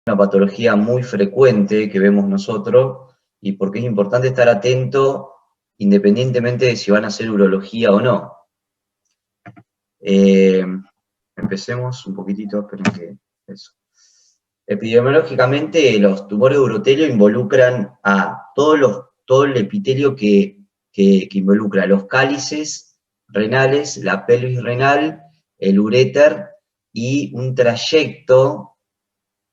una patología muy frecuente que vemos nosotros y porque es importante estar atento independientemente de si van a hacer urología o no. Empecemos un poquitito, esperen que eso. Epidemiológicamente, los tumores de urotelio involucran a todo el epitelio que involucra los cálices renales, la pelvis renal, el uréter y un trayecto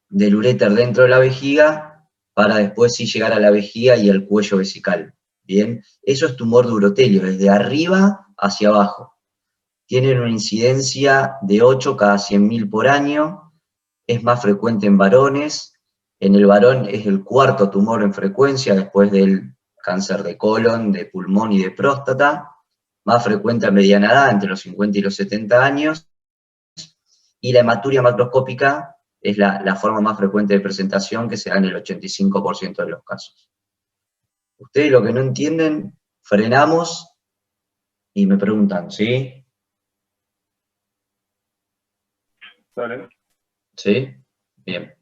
del uréter dentro de la vejiga para después sí llegar a la vejiga y al cuello vesical. Bien, eso es tumor de urotelio, desde arriba hacia abajo. Tienen una incidencia de 8 cada 100.000 por año, es más frecuente en varones, en el varón es el cuarto tumor en frecuencia después del cáncer de colon, de pulmón y de próstata, más frecuente a mediana edad, entre los 50 y los 70 años, y la hematuria macroscópica es la forma más frecuente de presentación que se da en el 85% de los casos. Ustedes lo que no entienden, frenamos y me preguntan, ¿sí? Dale. ¿Sí? Bien.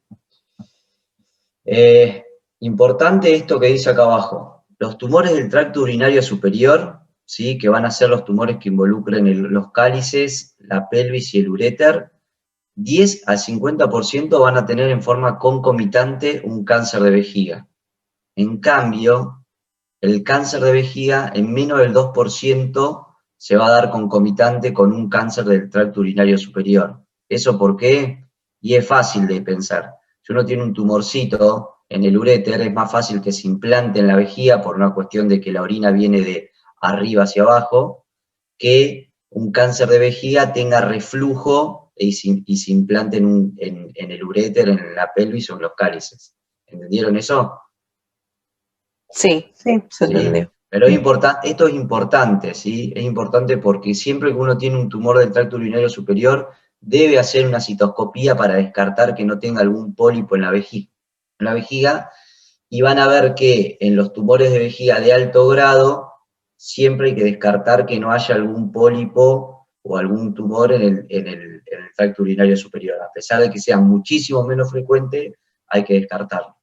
Importante esto que dice acá abajo. Los tumores del tracto urinario superior, ¿sí? Que van a ser los tumores que involucren los cálices, la pelvis y el uréter, 10 al 50% van a tener en forma concomitante un cáncer de vejiga. En cambio, el cáncer de vejiga en menos del 2% se va a dar concomitante con un cáncer del tracto urinario superior. ¿Eso por qué? Y es fácil de pensar. Si uno tiene un tumorcito en el uréter, es más fácil que se implante en la vejiga por una cuestión de que la orina viene de arriba hacia abajo, que un cáncer de vejiga tenga reflujo y se implante en el uréter, en la pelvis o en los cálices. ¿Entendieron eso? Sí, se entendió. Pero esto es importante, ¿sí? Es importante porque siempre que uno tiene un tumor del tracto urinario superior, debe hacer una citoscopía para descartar que no tenga algún pólipo en la vejiga, y van a ver que en los tumores de vejiga de alto grado, siempre hay que descartar que no haya algún pólipo o algún tumor en el tracto urinario superior. A pesar de que sea muchísimo menos frecuente, hay que descartarlo.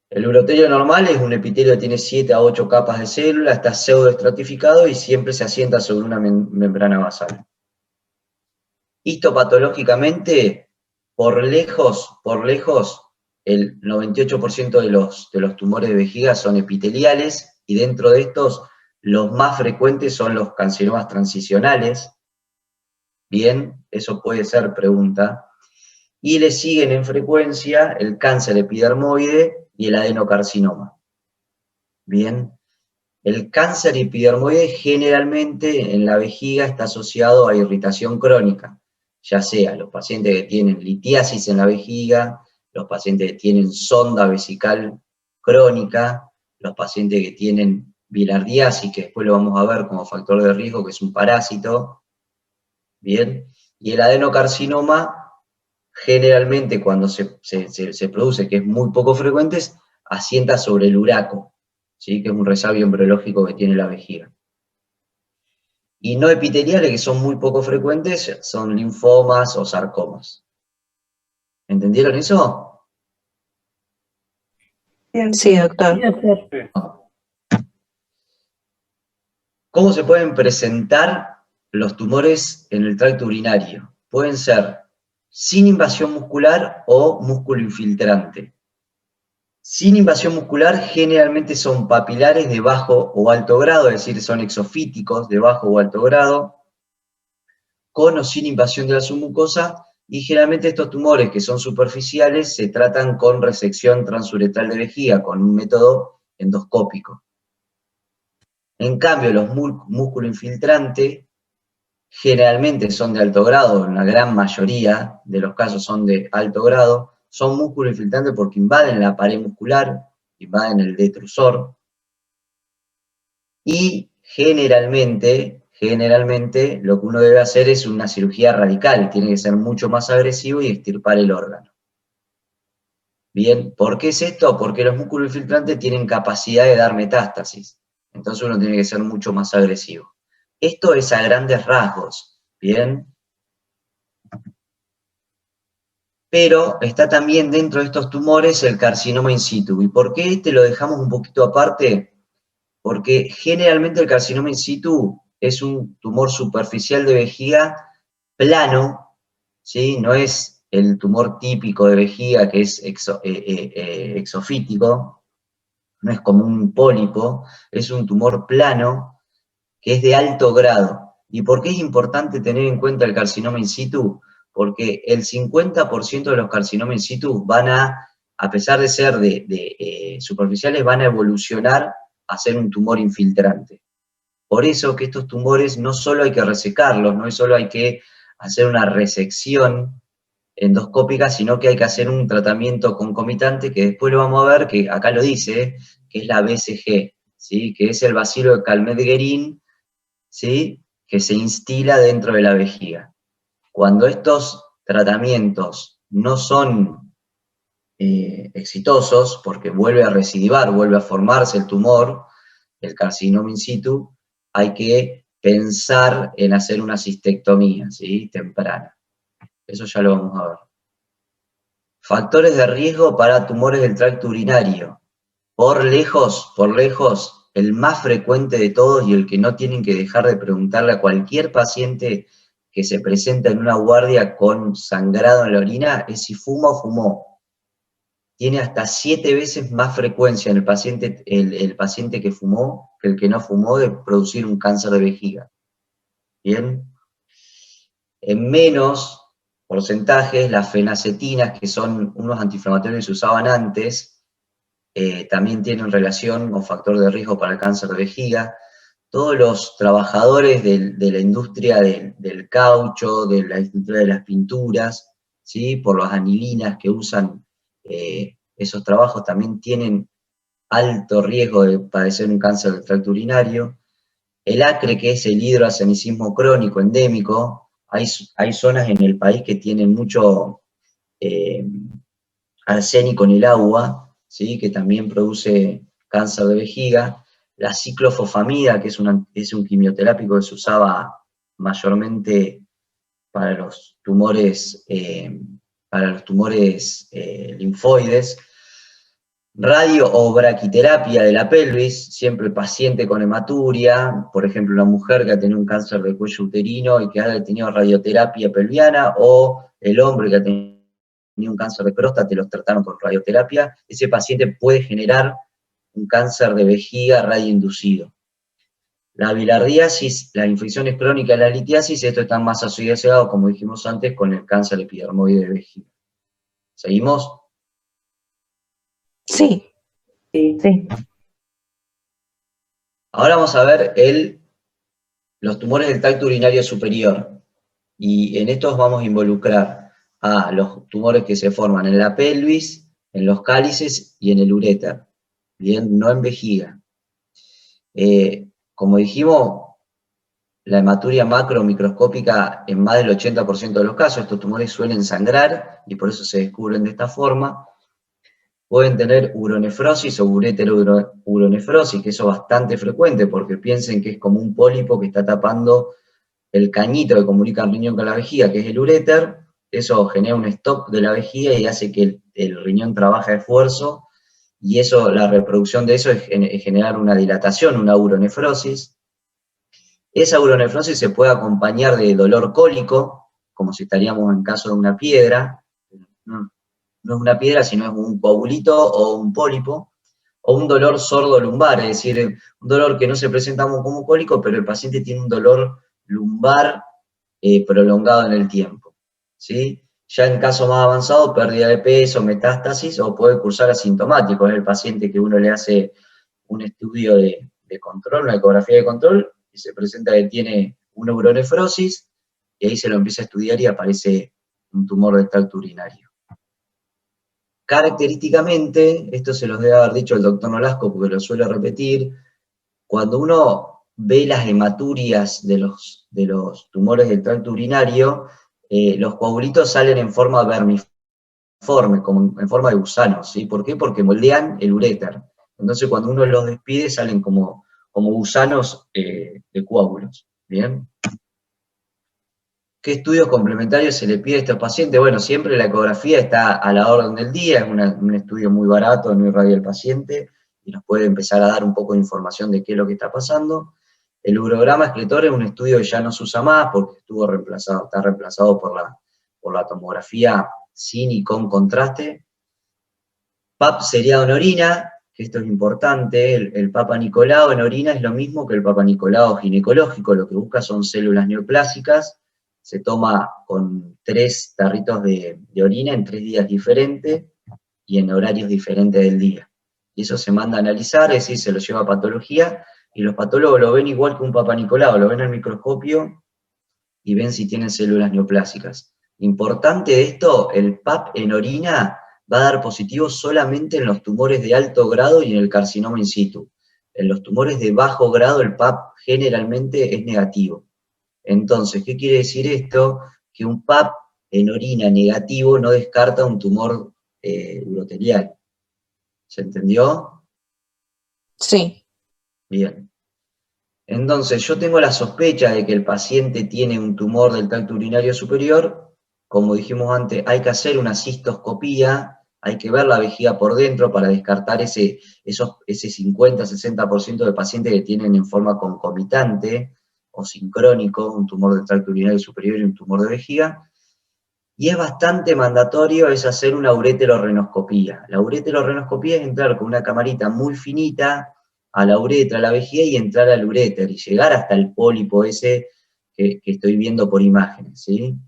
El urotelio normal es un epitelio que tiene 7 a 8 capas de célula, está pseudoestratificado y siempre se asienta sobre una membrana basal. Histopatológicamente, por lejos, el 98% de los tumores de vejiga son epiteliales, y dentro de estos, los más frecuentes son los carcinomas transicionales. Bien, eso puede ser pregunta. Y le siguen en frecuencia el cáncer epidermoide y el adenocarcinoma. Bien, el cáncer epidermoide generalmente en la vejiga está asociado a irritación crónica, ya sea los pacientes que tienen litiasis en la vejiga, los pacientes que tienen sonda vesical crónica, los pacientes que tienen bilardiasis, que después lo vamos a ver como factor de riesgo, que es un parásito. Bien, y el adenocarcinoma generalmente cuando se produce, que es muy poco frecuente, asienta sobre el uraco, ¿sí? Que es un resabio embriológico que tiene la vejiga. Y no epiteliales, que son muy poco frecuentes, son linfomas o sarcomas. ¿Entendieron eso? Sí, doctor. ¿Cómo se pueden presentar los tumores en el tracto urinario? Pueden ser sin invasión muscular o músculo infiltrante. Sin invasión muscular generalmente son papilares de bajo o alto grado, es decir, son exofíticos de bajo o alto grado, con o sin invasión de la submucosa, y generalmente estos tumores que son superficiales se tratan con resección transuretral de vejiga, con un método endoscópico. En cambio, los músculo infiltrante generalmente son de alto grado, en la gran mayoría de los casos son de alto grado, son músculo infiltrante porque invaden la pared muscular, invaden el detrusor, y generalmente lo que uno debe hacer es una cirugía radical, tiene que ser mucho más agresivo y extirpar el órgano. Bien, ¿por qué es esto? Porque los músculos infiltrantes tienen capacidad de dar metástasis, entonces uno tiene que ser mucho más agresivo. Esto es a grandes rasgos, ¿bien? Pero está también dentro de estos tumores el carcinoma in situ. ¿Y por qué este lo dejamos un poquito aparte? Porque generalmente el carcinoma in situ es un tumor superficial de vejiga plano, ¿sí? No es el tumor típico de vejiga que es exofítico, no es como un pólipo, es un tumor plano que es de alto grado. ¿Y por qué es importante tener en cuenta el carcinoma in situ? Porque el 50% de los carcinomas in situ van a pesar de ser superficiales, van a evolucionar a ser un tumor infiltrante. Por eso que estos tumores no solo hay que resecarlos, no solo hay que hacer una resección endoscópica, sino que hay que hacer un tratamiento concomitante que después lo vamos a ver, que acá lo dice, que es la BCG, ¿sí? Que es el bacilo de Calmette-Guerin, ¿sí? Que se instila dentro de la vejiga. Cuando estos tratamientos no son exitosos, porque vuelve a recidivar, vuelve a formarse el tumor, el carcinoma in situ, hay que pensar en hacer una cistectomía, ¿sí? Temprana. Eso ya lo vamos a ver. Factores de riesgo para tumores del tracto urinario. Por lejos, el más frecuente de todos y el que no tienen que dejar de preguntarle a cualquier paciente que se presenta en una guardia con sangrado en la orina es si fuma o fumó. Tiene hasta 7 veces más frecuencia en el paciente que fumó que el que no fumó de producir un cáncer de vejiga. ¿Bien? En menos porcentajes, las fenacetinas, que son unos antiinflamatorios que se usaban antes, también tienen relación o factor de riesgo para el cáncer de vejiga. Todos los trabajadores de la industria del caucho, de la industria de las pinturas, ¿sí? Por las anilinas que usan, esos trabajos también tienen alto riesgo de padecer un cáncer del tracto urinario. El acre, que es el hidroarsenismo crónico endémico, hay zonas en el país que tienen mucho arsénico en el agua, ¿sí? Que también produce cáncer de vejiga. La ciclofosfamida, que es un quimioterápico que se usaba mayormente para los tumores, linfoides. Radio o braquiterapia de la pelvis, siempre el paciente con hematuria, por ejemplo, una mujer que ha tenido un cáncer de cuello uterino y que ha tenido radioterapia pelviana, o el hombre que ha tenido un cáncer de próstata y los trataron con radioterapia, ese paciente puede generar un cáncer de vejiga radioinducido. La bilhardiasis, las infecciones crónicas de la litiasis, esto está más asociado, como dijimos antes, con el cáncer epidermoide de vejiga. ¿Seguimos? Sí. Sí. Ahora vamos a ver los tumores del tracto urinario superior. Y en estos vamos a involucrar a los tumores que se forman en la pelvis, en los cálices y en el uréter. Bien, no en vejiga. Como dijimos, la hematuria macromicroscópica en más del 80% de los casos, estos tumores suelen sangrar y por eso se descubren de esta forma. Pueden tener uronefrosis o ureterouronefrosis, que eso es bastante frecuente porque piensen que es como un pólipo que está tapando el cañito que comunica el riñón con la vejiga, que es el uréter. Eso genera un stop de la vejiga y hace que el riñón trabaje a esfuerzo, y eso, la reproducción de eso es generar una dilatación, una uronefrosis. Esa uronefrosis se puede acompañar de dolor cólico, como si estaríamos en caso de una piedra. No es una piedra, sino es un coagulito o un pólipo, o un dolor sordo lumbar, es decir, un dolor que no se presenta como cólico, pero el paciente tiene un dolor lumbar prolongado en el tiempo, ¿sí? Ya en caso más avanzado, pérdida de peso, metástasis, o puede cursar asintomático, es el paciente que uno le hace un estudio de control, una ecografía de control, y se presenta que tiene una uronefrosis, y ahí se lo empieza a estudiar y aparece un tumor del tracto urinario. Característicamente, esto se los debe haber dicho el doctor Nolasco porque lo suele repetir, cuando uno ve las hematurias de los tumores del tracto urinario, los coagulitos salen en forma vermiforme, como en forma de gusanos, ¿sí? ¿Por qué? Porque moldean el uréter. Entonces cuando uno los despide salen como gusanos de coágulos, ¿bien? ¿Qué estudios complementarios se le pide a estos pacientes? Bueno, siempre la ecografía está a la orden del día, es un estudio muy barato, no irradia el paciente, y nos puede empezar a dar un poco de información de qué es lo que está pasando. El urograma escletor es un estudio que ya no se usa más porque está reemplazado por la tomografía sin y con contraste. PAP seriado en orina, que esto es importante, el Papa Nicolau en orina es lo mismo que el Papa Nicolau ginecológico, lo que busca son células neoplásicas, se toma con 3 tarritos de orina en 3 días diferentes y en horarios diferentes del día. Y eso se manda a analizar, es decir, se lo lleva a patología, y los patólogos lo ven igual que un Papa Nicolau, lo ven al microscopio y ven si tienen células neoplásicas. Importante de esto, el PAP en orina va a dar positivo solamente en los tumores de alto grado y en el carcinoma in situ. En los tumores de bajo grado el PAP generalmente es negativo. Entonces, ¿qué quiere decir esto? Que un PAP en orina negativo no descarta un tumor uroterial. ¿Se entendió? Sí. Bien. Entonces, yo tengo la sospecha de que el paciente tiene un tumor del tracto urinario superior. Como dijimos antes, hay que hacer una cistoscopía, hay que ver la vejiga por dentro para descartar ese 50-60% de pacientes que tienen en forma concomitante o sincrónico un tumor del tracto urinario superior y un tumor de vejiga. Y es bastante mandatorio es hacer una ureterorrenoscopía. La ureterorrenoscopía es entrar con una camarita muy finita a la uretra, a la vejiga, y entrar al uréter, y llegar hasta el pólipo ese que estoy viendo por imágenes, ¿sí?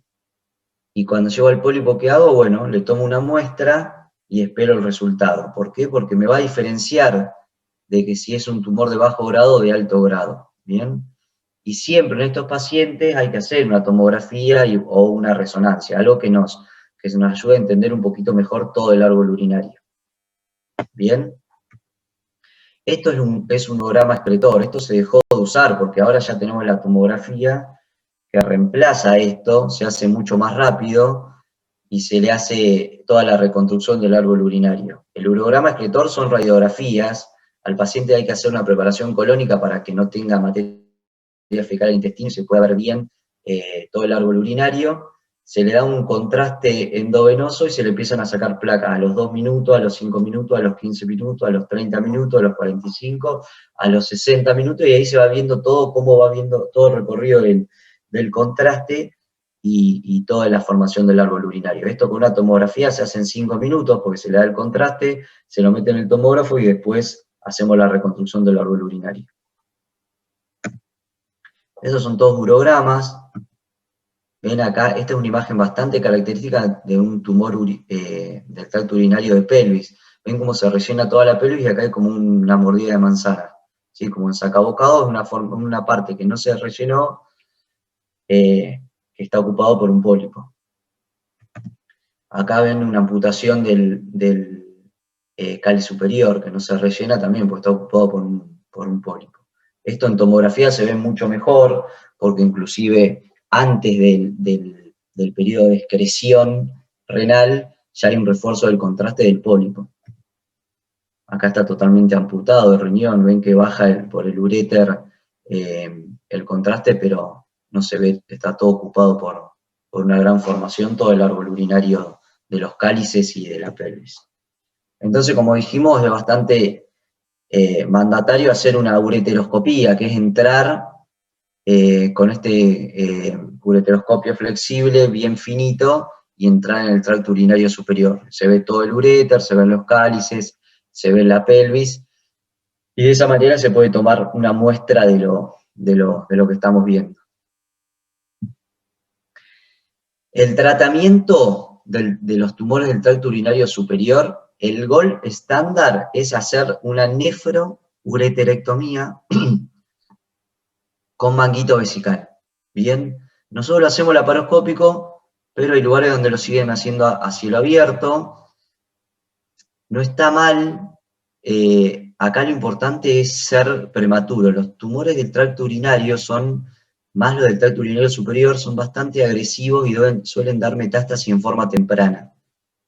Y cuando llego al pólipo, ¿qué hago? Bueno, le tomo una muestra y espero el resultado. ¿Por qué? Porque me va a diferenciar de que si es un tumor de bajo grado o de alto grado, ¿bien? Y siempre en estos pacientes hay que hacer una tomografía o una resonancia, algo que nos ayude a entender un poquito mejor todo el árbol urinario. ¿Bien? Esto es un urograma excretor, esto se dejó de usar porque ahora ya tenemos la tomografía que reemplaza esto, se hace mucho más rápido y se le hace toda la reconstrucción del árbol urinario. El urograma excretor son radiografías, al paciente hay que hacer una preparación colónica para que no tenga materia fecal al intestino y se pueda ver bien todo el árbol urinario. Se le da un contraste endovenoso y se le empiezan a sacar placas a los 2 minutos, a los 5 minutos, a los 15 minutos, a los 30 minutos, a los 45, a los 60 minutos, y ahí se va viendo todo, cómo va viendo todo el recorrido del contraste y toda la formación del árbol urinario. Esto con una tomografía se hace en 5 minutos porque se le da el contraste, se lo mete en el tomógrafo y después hacemos la reconstrucción del árbol urinario. Esos son todos urogramas. Ven acá, esta es una imagen bastante característica de un tumor del tracto urinario de pelvis. Ven cómo se rellena toda la pelvis y acá hay como una mordida de manzana. ¿Sí? Como en sacabocado, es una parte que no se rellenó, que está ocupado por un pólipo. Acá ven una amputación del cáliz superior, que no se rellena también porque está ocupado por un pólipo. Esto en tomografía se ve mucho mejor, porque inclusive antes del periodo de excreción renal, ya hay un refuerzo del contraste del pólipo. Acá está totalmente amputado el riñón, ven que baja por el uréter el contraste, pero no se ve, está todo ocupado por una gran formación, todo el árbol urinario de los cálices y de la pelvis. Entonces, como dijimos, es bastante mandatario hacer una ureteroscopía, que es entrar con este ureteroscopio flexible, bien finito, y entrar en el tracto urinario superior. Se ve todo el uréter, se ven los cálices, se ve la pelvis, y de esa manera se puede tomar una muestra de lo que estamos viendo. El tratamiento de los tumores del tracto urinario superior, el gold estándar es hacer una nefroureterectomía con manguito vesical. Bien, nosotros lo hacemos laparoscópico, pero hay lugares donde lo siguen haciendo a cielo abierto. No está mal, acá lo importante es ser prematuro. Los tumores del tracto urinario son, más los del tracto urinario superior, son bastante agresivos y suelen dar metástasis en forma temprana.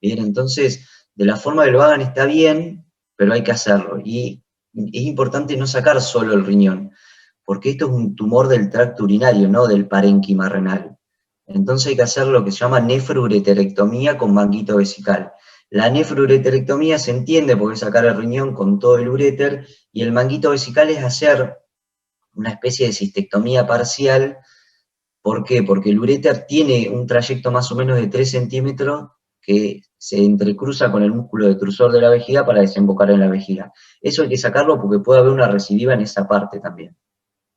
Bien, entonces, de la forma que lo hagan está bien, pero hay que hacerlo. Y es importante no sacar solo el riñón, porque esto es un tumor del tracto urinario, no del parénquima renal. Entonces hay que hacer lo que se llama nefroureterectomía con manguito vesical. La nefroureterectomía se entiende porque es sacar el riñón con todo el uréter, y el manguito vesical es hacer una especie de cistectomía parcial. ¿Por qué? Porque el uréter tiene un trayecto más o menos de 3 centímetros que se entrecruza con el músculo detrusor de la vejiga para desembocar en la vejiga. Eso hay que sacarlo porque puede haber una recidiva en esa parte también.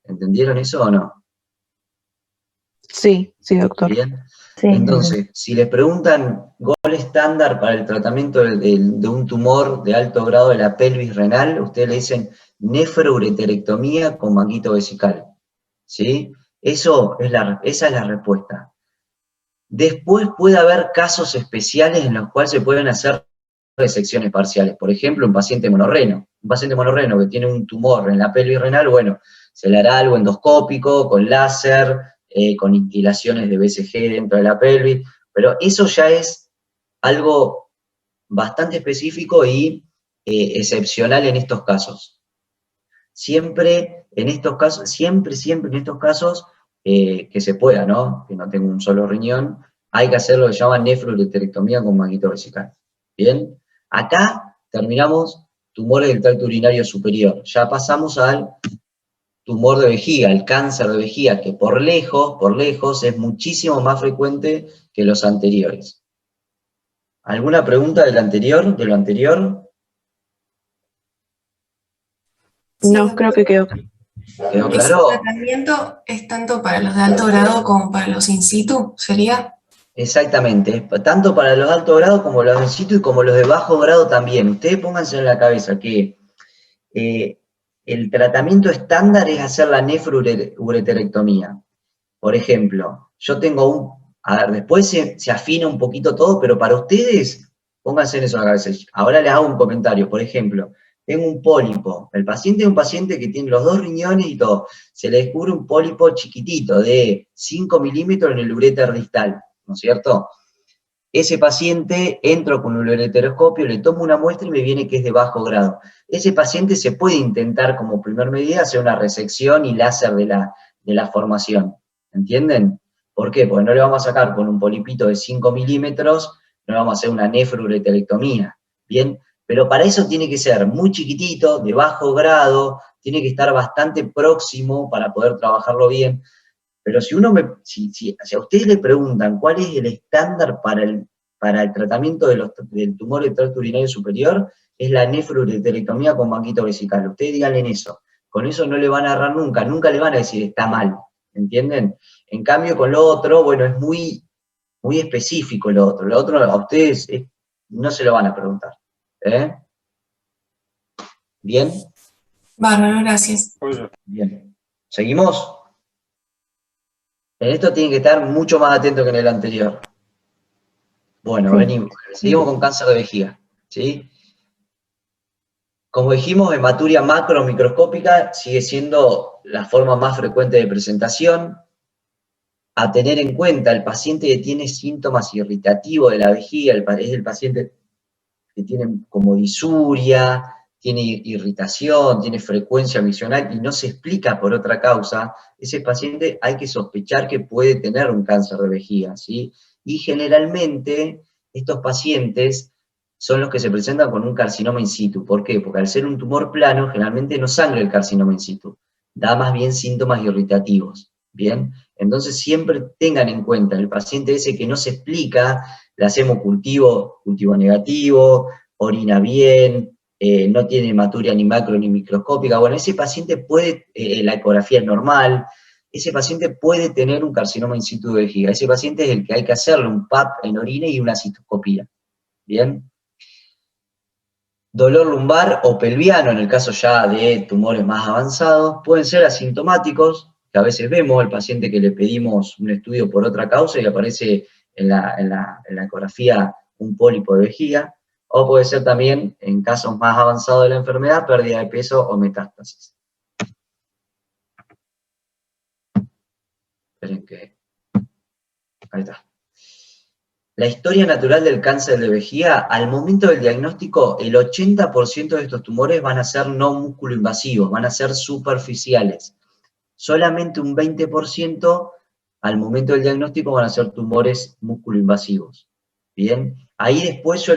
¿Entendieron eso o no? Sí, sí, doctor. Bien. Sí, Entonces, si les preguntan gol estándar para el tratamiento de un tumor de alto grado de la pelvis renal, ustedes le dicen nefroureterectomía con manguito vesical. ¿Sí? Esa es la respuesta. Después puede haber casos especiales en los cuales se pueden hacer resecciones parciales. Por ejemplo, un paciente monorreno. Un paciente monorreno que tiene un tumor en la pelvis renal, bueno, se le hará algo endoscópico, con láser, con instilaciones de BCG dentro de la pelvis, pero eso ya es algo bastante específico y excepcional en estos casos. Siempre en estos casos, siempre en estos casos, que se pueda, ¿no? Que no tenga un solo riñón, hay que hacer lo que se llama nefroureterectomía con manguito vesical. ¿Bien? Acá terminamos tumores del tracto urinario superior. Ya pasamos al tumor de vejiga, el cáncer de vejiga, que por lejos, es muchísimo más frecuente que los anteriores. ¿Alguna pregunta de lo anterior? No, creo que quedó. ¿Quedó ¿Ese claro? tratamiento es tanto para los de alto grado como para los in situ? ¿Sería? Exactamente, tanto para los de alto grado como los de in situ y como los de bajo grado también. Ustedes pónganse en la cabeza que el tratamiento estándar es hacer la nefroureterectomía. Por ejemplo, yo tengo después se afina un poquito todo, pero para ustedes, pónganse en eso en la cabeza. Ahora les hago un comentario. Por ejemplo, tengo un pólipo. El paciente es un paciente que tiene los 2 riñones y todo. Se le descubre un pólipo chiquitito de 5 milímetros en el uréter distal, ¿no es cierto? Ese paciente entro con un ureteroscopio, le tomo una muestra y me viene que es de bajo grado. Ese paciente se puede intentar como primer medida hacer una resección y láser de la formación. ¿Entienden? ¿Por qué? Porque no le vamos a sacar con un polipito de 5 milímetros, no le vamos a hacer una nefroureterectomía. ¿Bien? Pero para eso tiene que ser muy chiquitito, de bajo grado, tiene que estar bastante próximo para poder trabajarlo bien. Pero si a ustedes le preguntan cuál es el estándar para el tratamiento del tumor del tracto urinario superior, es la nefroureterectomía con manguito vesical. Ustedes díganle en eso. Con eso no le van a agarrar nunca le van a decir está mal. ¿Entienden? En cambio, con lo otro, bueno, es muy, muy específico lo otro. Lo otro a ustedes no se lo van a preguntar. ¿Bien? Bárbaro, gracias. Bien. ¿Seguimos? En esto tienen que estar mucho más atentos que en el anterior. Bueno, Sí. venimos. Seguimos con cáncer de vejiga. ¿Sí? Como dijimos, hematuria macro microscópica sigue siendo la forma más frecuente de presentación. A tener en cuenta, el paciente que tiene síntomas irritativos de la vejiga, es el paciente que tiene como disuria, tiene irritación, tiene frecuencia misional y no se explica por otra causa, ese paciente hay que sospechar que puede tener un cáncer de vejiga, ¿sí? Y generalmente estos pacientes son los que se presentan con un carcinoma in situ. ¿Por qué? Porque al ser un tumor plano, generalmente no sangra el carcinoma in situ, da más bien síntomas irritativos, ¿bien? Entonces siempre tengan en cuenta, el paciente ese que no se explica, le hacemos cultivo negativo, orina bien, no tiene hematuria ni macro ni microscópica, bueno, ese paciente puede, la ecografía es normal, ese paciente puede tener un carcinoma in situ de vejiga, ese paciente es el que hay que hacerle un PAP en orina y una citoscopía, ¿bien? Dolor lumbar o pelviano, en el caso ya de tumores más avanzados, pueden ser asintomáticos, que a veces vemos al paciente que le pedimos un estudio por otra causa y aparece en la ecografía un pólipo de vejiga, o puede ser también, en casos más avanzados de la enfermedad, pérdida de peso o metástasis. Esperen que... Ahí está. La historia natural del cáncer de vejiga, al momento del diagnóstico, el 80% de estos tumores van a ser no músculo-invasivos, van a ser superficiales. Solamente un 20% al momento del diagnóstico van a ser tumores músculo-invasivos. Bien, ahí después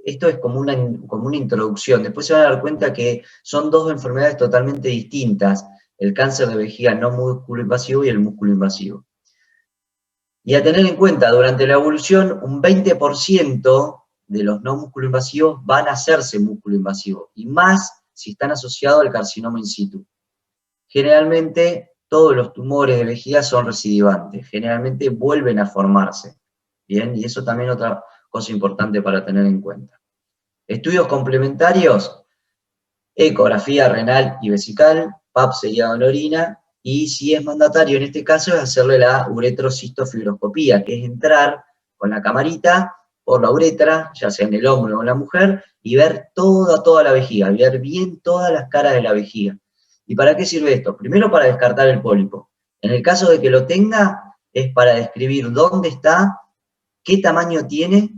esto es como una introducción, después se van a dar cuenta que son dos enfermedades totalmente distintas, el cáncer de vejiga no músculo-invasivo y el músculo-invasivo. Y a tener en cuenta, durante la evolución, un 20% de los no músculo-invasivos van a hacerse músculo-invasivos, y más si están asociados al carcinoma in situ. Generalmente, todos los tumores de vejiga son recidivantes, generalmente vuelven a formarse, ¿bien? Y eso también es otra cosa importante para tener en cuenta. Estudios complementarios, ecografía renal y vesical, PAP seriado en orina, y si es mandatario en este caso es hacerle la uretrocistofibroscopía, que es entrar con la camarita por la uretra, ya sea en el hombre o en la mujer, y ver toda la vejiga, ver bien todas las caras de la vejiga. ¿Y para qué sirve esto? Primero para descartar el pólipo. En el caso de que lo tenga, es para describir dónde está, qué tamaño tiene,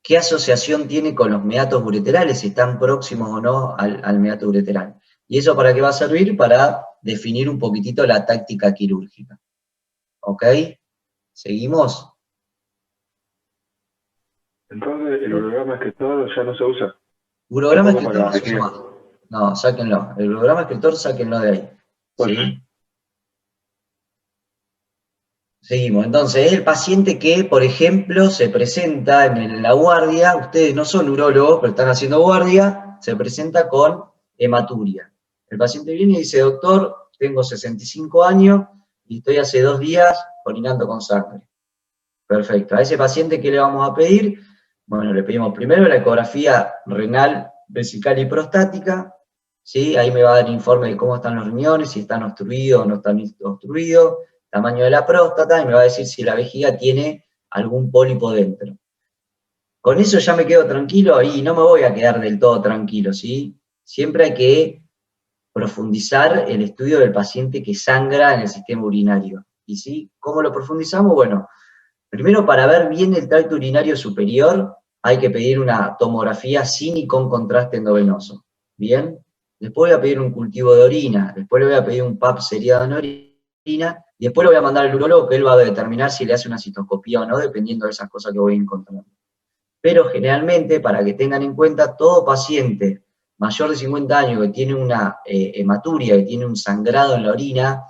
qué asociación tiene con los meatos ureterales, si están próximos o no al meato ureteral. ¿Y eso para qué va a servir? Para definir un poquitito la táctica quirúrgica. ¿Ok? ¿Seguimos? Entonces, el urograma escritor ya no se usa. Urograma Tampoco escritor para no se usa más. No, sáquenlo. El urograma escritor, sáquenlo de ahí. ¿Sí? Seguimos. Entonces, el paciente que, por ejemplo, se presenta en la guardia, ustedes no son urólogos, pero están haciendo guardia, se presenta con hematuria. El paciente viene y dice, doctor, tengo 65 años y estoy hace 2 días orinando con sangre. Perfecto. A ese paciente, ¿qué le vamos a pedir? Bueno, le pedimos primero la ecografía renal, vesical y prostática, ¿sí? Ahí me va a dar informe de cómo están los riñones, si están obstruidos o no están obstruidos, tamaño de la próstata, y me va a decir si la vejiga tiene algún pólipo dentro. Con eso ya me quedo tranquilo y no me voy a quedar del todo tranquilo, ¿sí? Siempre hay que profundizar el estudio del paciente que sangra en el sistema urinario. ¿Y sí? ¿Cómo lo profundizamos? Bueno, primero, para ver bien el tracto urinario superior, hay que pedir una tomografía sin y con contraste endovenoso. ¿Bien? Después voy a pedir un cultivo de orina, después le voy a pedir un PAP seriado en orina, y después lo voy a mandar al urólogo, que él va a determinar si le hace una citoscopía o no, dependiendo de esas cosas que voy encontrando. Pero generalmente, para que tengan en cuenta, todo paciente mayor de 50 años que tiene una hematuria, que tiene un sangrado en la orina,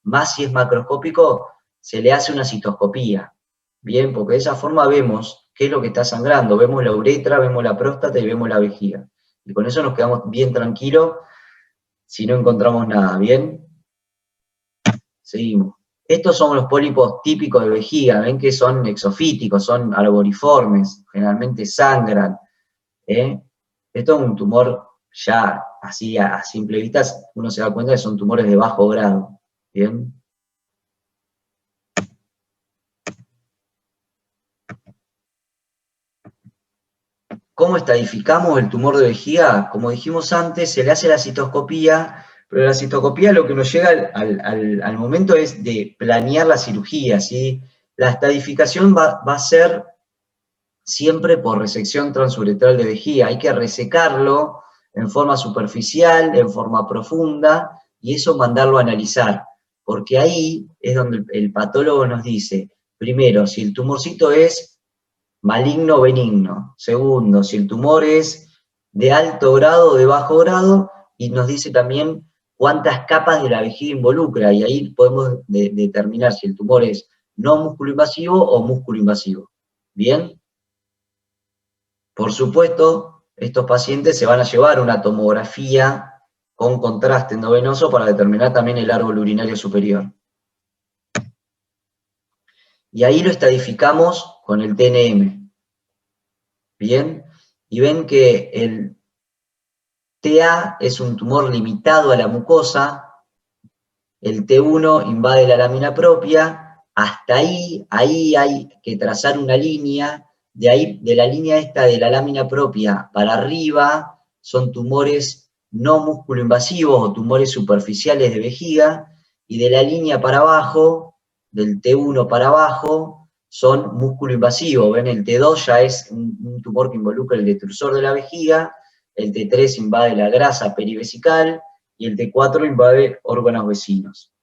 más si es macroscópico, se le hace una citoscopía. Bien, porque de esa forma vemos qué es lo que está sangrando, vemos la uretra, vemos la próstata y vemos la vejiga. Y con eso nos quedamos bien tranquilos si no encontramos nada, ¿bien? Seguimos. Estos son los pólipos típicos de vejiga, ven que son exofíticos, son arboriformes, generalmente sangran. Esto es un tumor ya, así a simple vista, uno se da cuenta que son tumores de bajo grado, ¿bien? ¿Cómo estadificamos el tumor de vejiga? Como dijimos antes, se le hace la citoscopía, pero la citoscopía lo que nos llega al momento es de planear la cirugía, ¿sí? La estadificación va a ser siempre por resección transuretral de vejiga. Hay que resecarlo en forma superficial, en forma profunda, y eso mandarlo a analizar, porque ahí es donde el patólogo nos dice, primero, si el tumorcito es maligno o benigno. Segundo, si el tumor es de alto grado o de bajo grado, y nos dice también cuántas capas de la vejiga involucra, y ahí podemos determinar si el tumor es no músculo invasivo o músculo invasivo. ¿Bien? Por supuesto, estos pacientes se van a llevar una tomografía con contraste endovenoso para determinar también el árbol urinario superior. Y ahí lo estadificamos con el TNM. Bien, y ven que el TA es un tumor limitado a la mucosa, el T1 invade la lámina propia, hasta ahí hay que trazar una línea, de ahí, de la línea esta de la lámina propia para arriba, son tumores no músculo invasivos o tumores superficiales de vejiga, y de la línea para abajo, del T1 para abajo, son músculo invasivo. Ven, el T2 ya es un tumor que involucra el detrusor de la vejiga, el T3 invade la grasa perivesical, y el T4 invade órganos vecinos.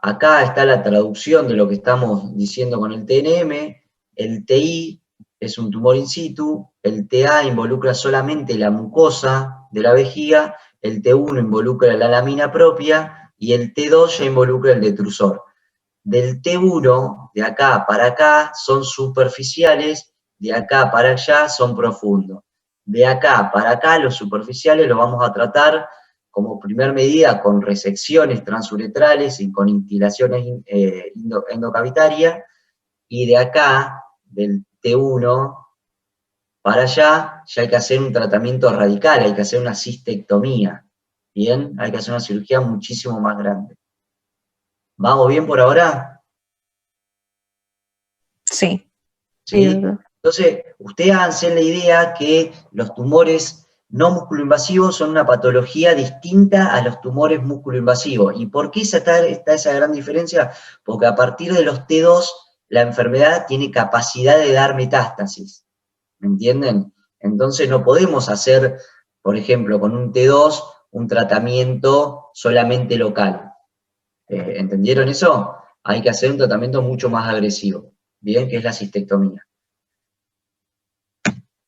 Acá está la traducción de lo que estamos diciendo con el TNM. El TI es un tumor in situ, el TA involucra solamente la mucosa de la vejiga, el T1 involucra la lámina propia y el T2 ya involucra el detrusor. Del T1, de acá para acá, son superficiales, de acá para allá son profundos. De acá para acá, los superficiales los vamos a tratar como primer medida con resecciones transuretrales y con instilaciones endocavitarias, y de acá, del T1 para allá, ya hay que hacer un tratamiento radical, hay que hacer una cistectomía, ¿bien? Hay que hacer una cirugía muchísimo más grande. ¿Vamos bien por ahora? Sí. ¿Sí? Entonces, ustedes háganse la idea que los tumores no músculo-invasivos son una patología distinta a los tumores músculo-invasivos. ¿Y por qué está esa gran diferencia? Porque a partir de los T2, la enfermedad tiene capacidad de dar metástasis. ¿Me entienden? Entonces no podemos hacer, por ejemplo, con un T2, un tratamiento solamente local. ¿Entendieron eso? Hay que hacer un tratamiento mucho más agresivo, ¿bien? Que es la cistectomía.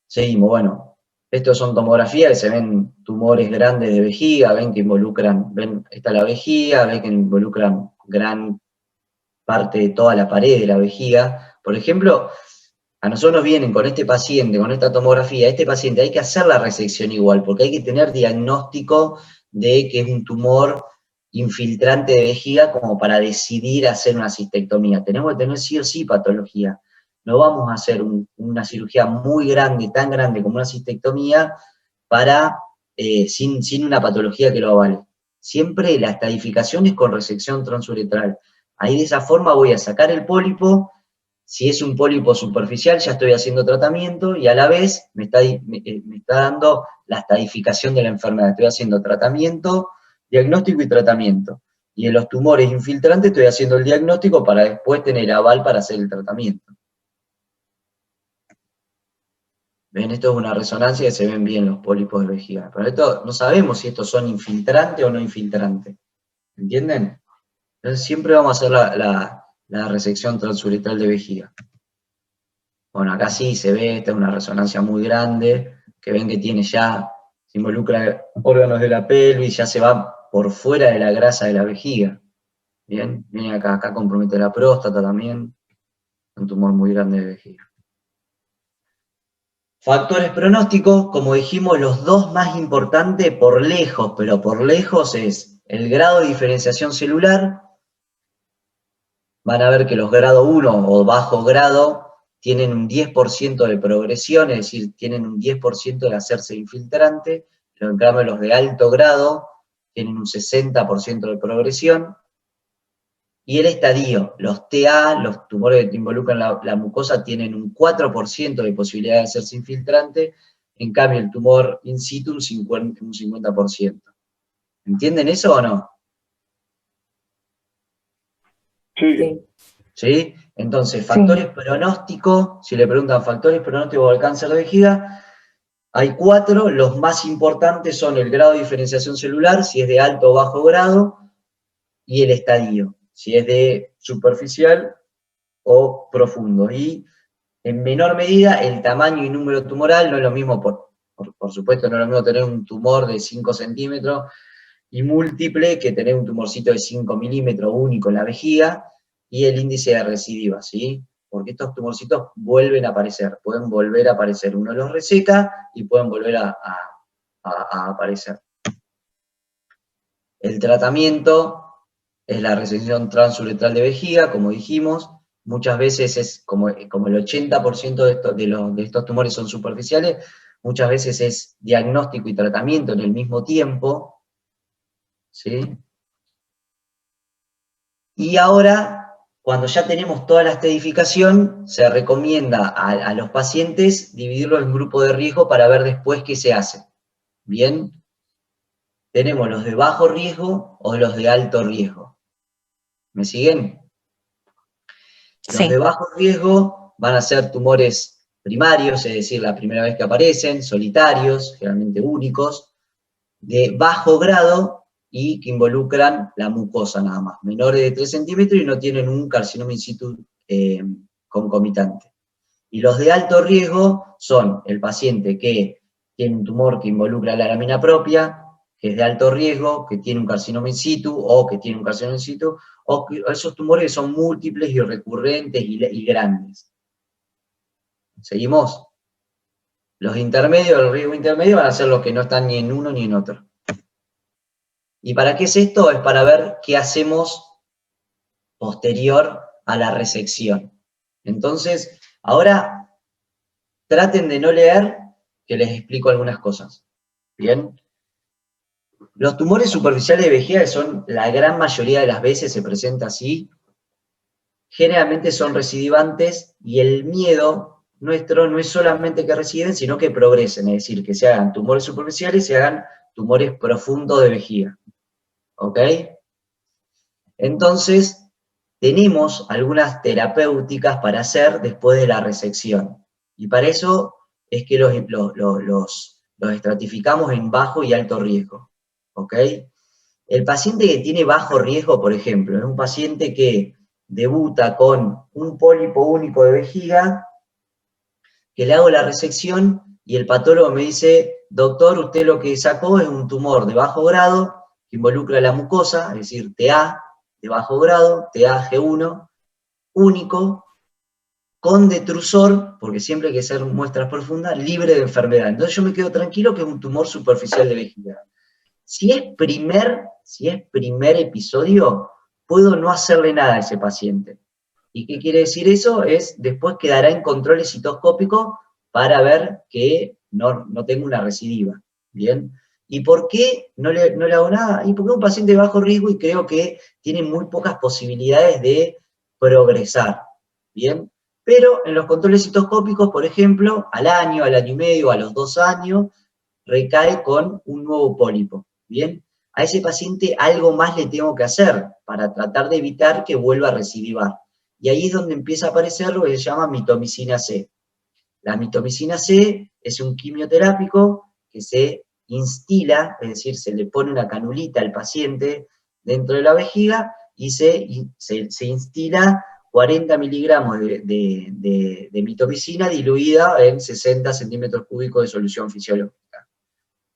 Seguimos, bueno. Estos son tomografías que se ven tumores grandes de vejiga, ven que involucran, ven, está la vejiga, ven que involucran gran parte de toda la pared de la vejiga. Por ejemplo, a nosotros nos vienen con este paciente, con esta tomografía, este paciente hay que hacer la resección igual, porque hay que tener diagnóstico de que es un tumor infiltrante de vejiga como para decidir hacer una cistectomía. Tenemos que tener sí o sí patología. No vamos a hacer una cirugía muy grande, tan grande como una cistectomía, sin una patología que lo avale. Siempre la estadificación es con resección transuretral. Ahí de esa forma voy a sacar el pólipo. Si es un pólipo superficial, ya estoy haciendo tratamiento y a la vez me está dando la estadificación de la enfermedad. Estoy haciendo tratamiento, diagnóstico y tratamiento. Y en los tumores infiltrantes estoy haciendo el diagnóstico para después tener aval para hacer el tratamiento. ¿Ven? Esto es una resonancia que se ven bien los pólipos de vejiga. Pero esto no sabemos si estos son infiltrantes o no infiltrantes. ¿Entienden? Entonces siempre vamos a hacer la resección transuretral de vejiga. Bueno, acá sí se ve, esta es una resonancia muy grande, que ven que tiene ya, se involucra órganos de la pelvis, ya se va por fuera de la grasa de la vejiga. Bien, viene acá compromete la próstata también, un tumor muy grande de vejiga. Factores pronósticos, como dijimos, los dos más importantes por lejos, pero por lejos es el grado de diferenciación celular. Van a ver que los grado 1 o bajo grado tienen un 10% de progresión, es decir, tienen un 10% de hacerse infiltrante, en cambio los de alto grado tienen un 60% de progresión. Y el estadio, los TA, los tumores que involucran la mucosa, tienen un 4% de posibilidad de hacerse infiltrante, en cambio el tumor in situ un 50%. ¿Entienden eso o no? Sí. ¿Sí? Entonces, factores pronósticos, si le preguntan factores pronósticos del cáncer de vejiga, hay 4, los más importantes son el grado de diferenciación celular, si es de alto o bajo grado, y el estadio, si es de superficial o profundo. Y en menor medida, el tamaño y número tumoral no es lo mismo, por supuesto, no es lo mismo tener un tumor de 5 centímetros y múltiple que tener un tumorcito de 5 milímetros único en la vejiga, y el índice de recidiva, ¿sí? Porque estos tumorcitos vuelven a aparecer, pueden volver a aparecer. Uno los reseca y pueden volver a aparecer. El tratamiento es la resección transuretral de vejiga, como dijimos. Muchas veces es como el 80% de estos tumores son superficiales, muchas veces es diagnóstico y tratamiento en el mismo tiempo, ¿sí? Y ahora, cuando ya tenemos toda la estadificación, se recomienda a los pacientes dividirlo en grupo de riesgo para ver después qué se hace. ¿Bien? Tenemos los de bajo riesgo o los de alto riesgo. ¿Me siguen? Los de bajo riesgo van a ser tumores primarios, es decir, la primera vez que aparecen, solitarios, generalmente únicos. De bajo grado y que involucran la mucosa nada más, menores de 3 centímetros y no tienen un carcinoma in situ concomitante. Y los de alto riesgo son el paciente que tiene un tumor que involucra la lámina propia, que es de alto riesgo, que tiene un carcinoma in situ, o que tiene un carcinoma in situ, o esos tumores que son múltiples y recurrentes y grandes. ¿Seguimos? Los intermedios, el riesgo intermedio van a ser los que no están ni en uno ni en otro. ¿Y para qué es esto? Es para ver qué hacemos posterior a la resección. Entonces, ahora traten de no leer, que les explico algunas cosas. ¿Bien? Los tumores superficiales de vejiga, que son la gran mayoría de las veces se presenta así, generalmente son recidivantes y el miedo nuestro no es solamente que reciden, sino que progresen, es decir, que se hagan tumores superficiales y se hagan tumores profundos de vejiga. ¿Ok? Entonces, tenemos algunas terapéuticas para hacer después de la resección. Y para eso es que los estratificamos en bajo y alto riesgo. ¿Ok? El paciente que tiene bajo riesgo, por ejemplo, es un paciente que debuta con un pólipo único de vejiga, que le hago la resección y el patólogo me dice, doctor, usted lo que sacó es un tumor de bajo grado que involucra la mucosa, es decir, TA de bajo grado, TA G1, único, con detrusor, porque siempre hay que hacer muestras profundas, libre de enfermedad. Entonces yo me quedo tranquilo que es un tumor superficial de vejiga. Si es primer episodio, puedo no hacerle nada a ese paciente. ¿Y qué quiere decir eso? Después quedará en control citoscópico para ver que no tengo una recidiva. ¿Bien? ¿Y por qué no le hago nada? Y porque es un paciente de bajo riesgo y creo que tiene muy pocas posibilidades de progresar. ¿Bien? Pero en los controles citoscópicos, por ejemplo, al año y medio, a los 2 años, recae con un nuevo pólipo. ¿Bien? A ese paciente algo más le tengo que hacer para tratar de evitar que vuelva a recidivar. Y ahí es donde empieza a aparecer lo que se llama mitomicina C. La mitomicina C es un quimioterápico que se instila, es decir, se le pone una canulita al paciente dentro de la vejiga y se instila 40 miligramos de mitomicina diluida en 60 centímetros cúbicos de solución fisiológica.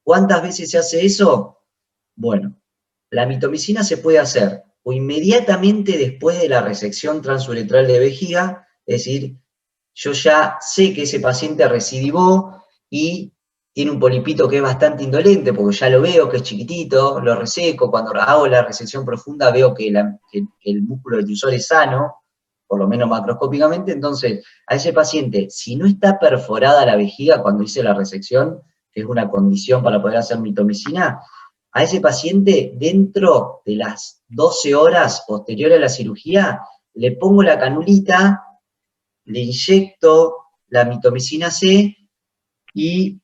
¿Cuántas veces se hace eso? Bueno, la mitomicina se puede hacer o inmediatamente después de la resección transuretral de vejiga, es decir, yo ya sé que ese paciente recidivó y tiene un polipito que es bastante indolente, porque ya lo veo que es chiquitito, lo reseco, cuando hago la resección profunda veo que el músculo detrusor es sano, por lo menos macroscópicamente, entonces a ese paciente, si no está perforada la vejiga cuando hice la resección, que es una condición para poder hacer mitomicina, a ese paciente dentro de las 12 horas posteriores a la cirugía, le pongo la canulita, le inyecto la mitomicina C y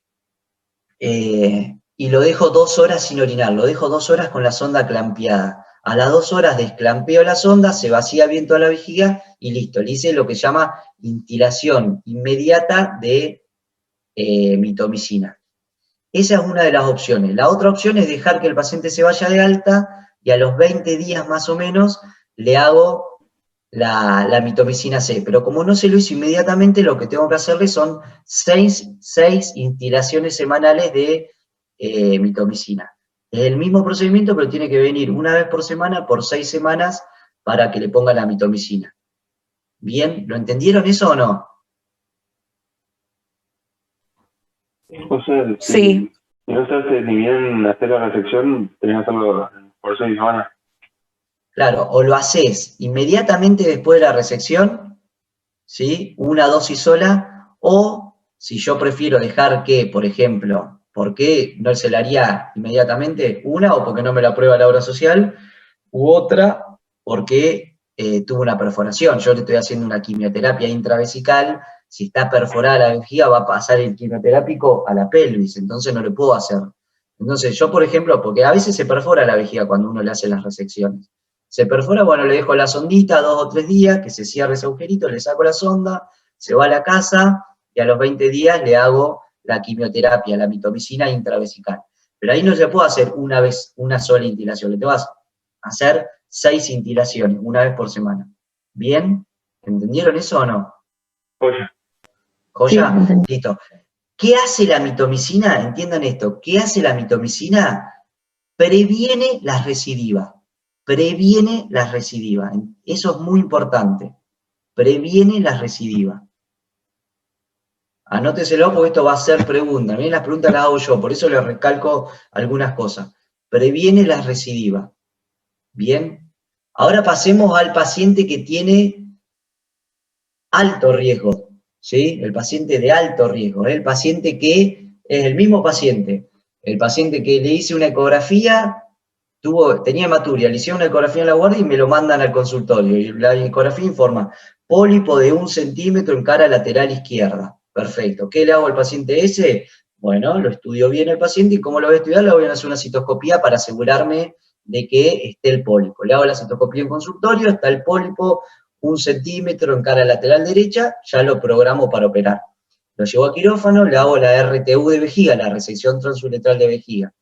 lo dejo 2 horas sin orinar, lo dejo 2 horas con la sonda clampeada. A las 2 horas desclampeo la sonda, se vacía bien toda la vejiga y listo, le hice lo que se llama instilación inmediata de mitomicina. Esa es una de las opciones. La otra opción es dejar que el paciente se vaya de alta y a los 20 días más o menos le hago la mitomicina C. Pero como no se lo hizo inmediatamente, lo que tengo que hacerle son 6 instilaciones semanales de mitomicina. Es el mismo procedimiento, pero tiene que venir una vez por semana, por 6 semanas, para que le ponga la mitomicina. ¿Bien? ¿Lo entendieron eso o no? O sea, Sí. si no se hace ni bien hacer la resección, tenés que hacerlo por 6 semanas. Claro, o lo haces inmediatamente después de la resección, ¿sí? Una dosis sola, o si yo prefiero dejar que, por ejemplo, ¿por qué no se la haría inmediatamente? Una, o porque no me la aprueba la obra social, u otra, porque tuvo una perforación. Yo le estoy haciendo una quimioterapia intravesical, si está perforada la vejiga va a pasar el quimioterápico a la pelvis, entonces no le puedo hacer. Entonces yo, por ejemplo, porque a veces se perfora la vejiga cuando uno le hace las resecciones. Se perfora, bueno, le dejo la sondita 2 o 3 días, que se cierre ese agujerito, le saco la sonda, se va a la casa, y a los 20 días le hago la quimioterapia, la mitomicina intravesical. Pero ahí no se puede hacer una vez, una sola instilación, le te vas a hacer 6 instilaciones, una vez por semana. ¿Bien? ¿Entendieron eso o no? Oye, ¿Joya? Sí, entendí. Listo. ¿Qué hace la mitomicina? Entiendan esto. ¿Qué hace la mitomicina? Previene las recidivas. Previene las recidivas. Eso es muy importante. Previene las recidivas. Anóteselo porque esto va a ser pregunta. Miren, las preguntas las hago yo, por eso les recalco algunas cosas. Previene las recidivas. Bien. Ahora pasemos al paciente que tiene alto riesgo. ¿Sí? El paciente de alto riesgo. El paciente que es el mismo paciente. El paciente que le hice una ecografía, tenía hematuria, le hicieron una ecografía en la guardia y me lo mandan al consultorio. Y la ecografía informa, pólipo de 1 centímetro en cara lateral izquierda. Perfecto. ¿Qué le hago al paciente ese? Bueno, lo estudio bien el paciente y ¿cómo lo voy a estudiar? Le voy a hacer una citoscopía para asegurarme de que esté el pólipo. Le hago la citoscopía en consultorio, está el pólipo 1 centímetro en cara lateral derecha, ya lo programo para operar. Lo llevo a quirófano, le hago la RTU de vejiga, la resección transuretral de vejiga.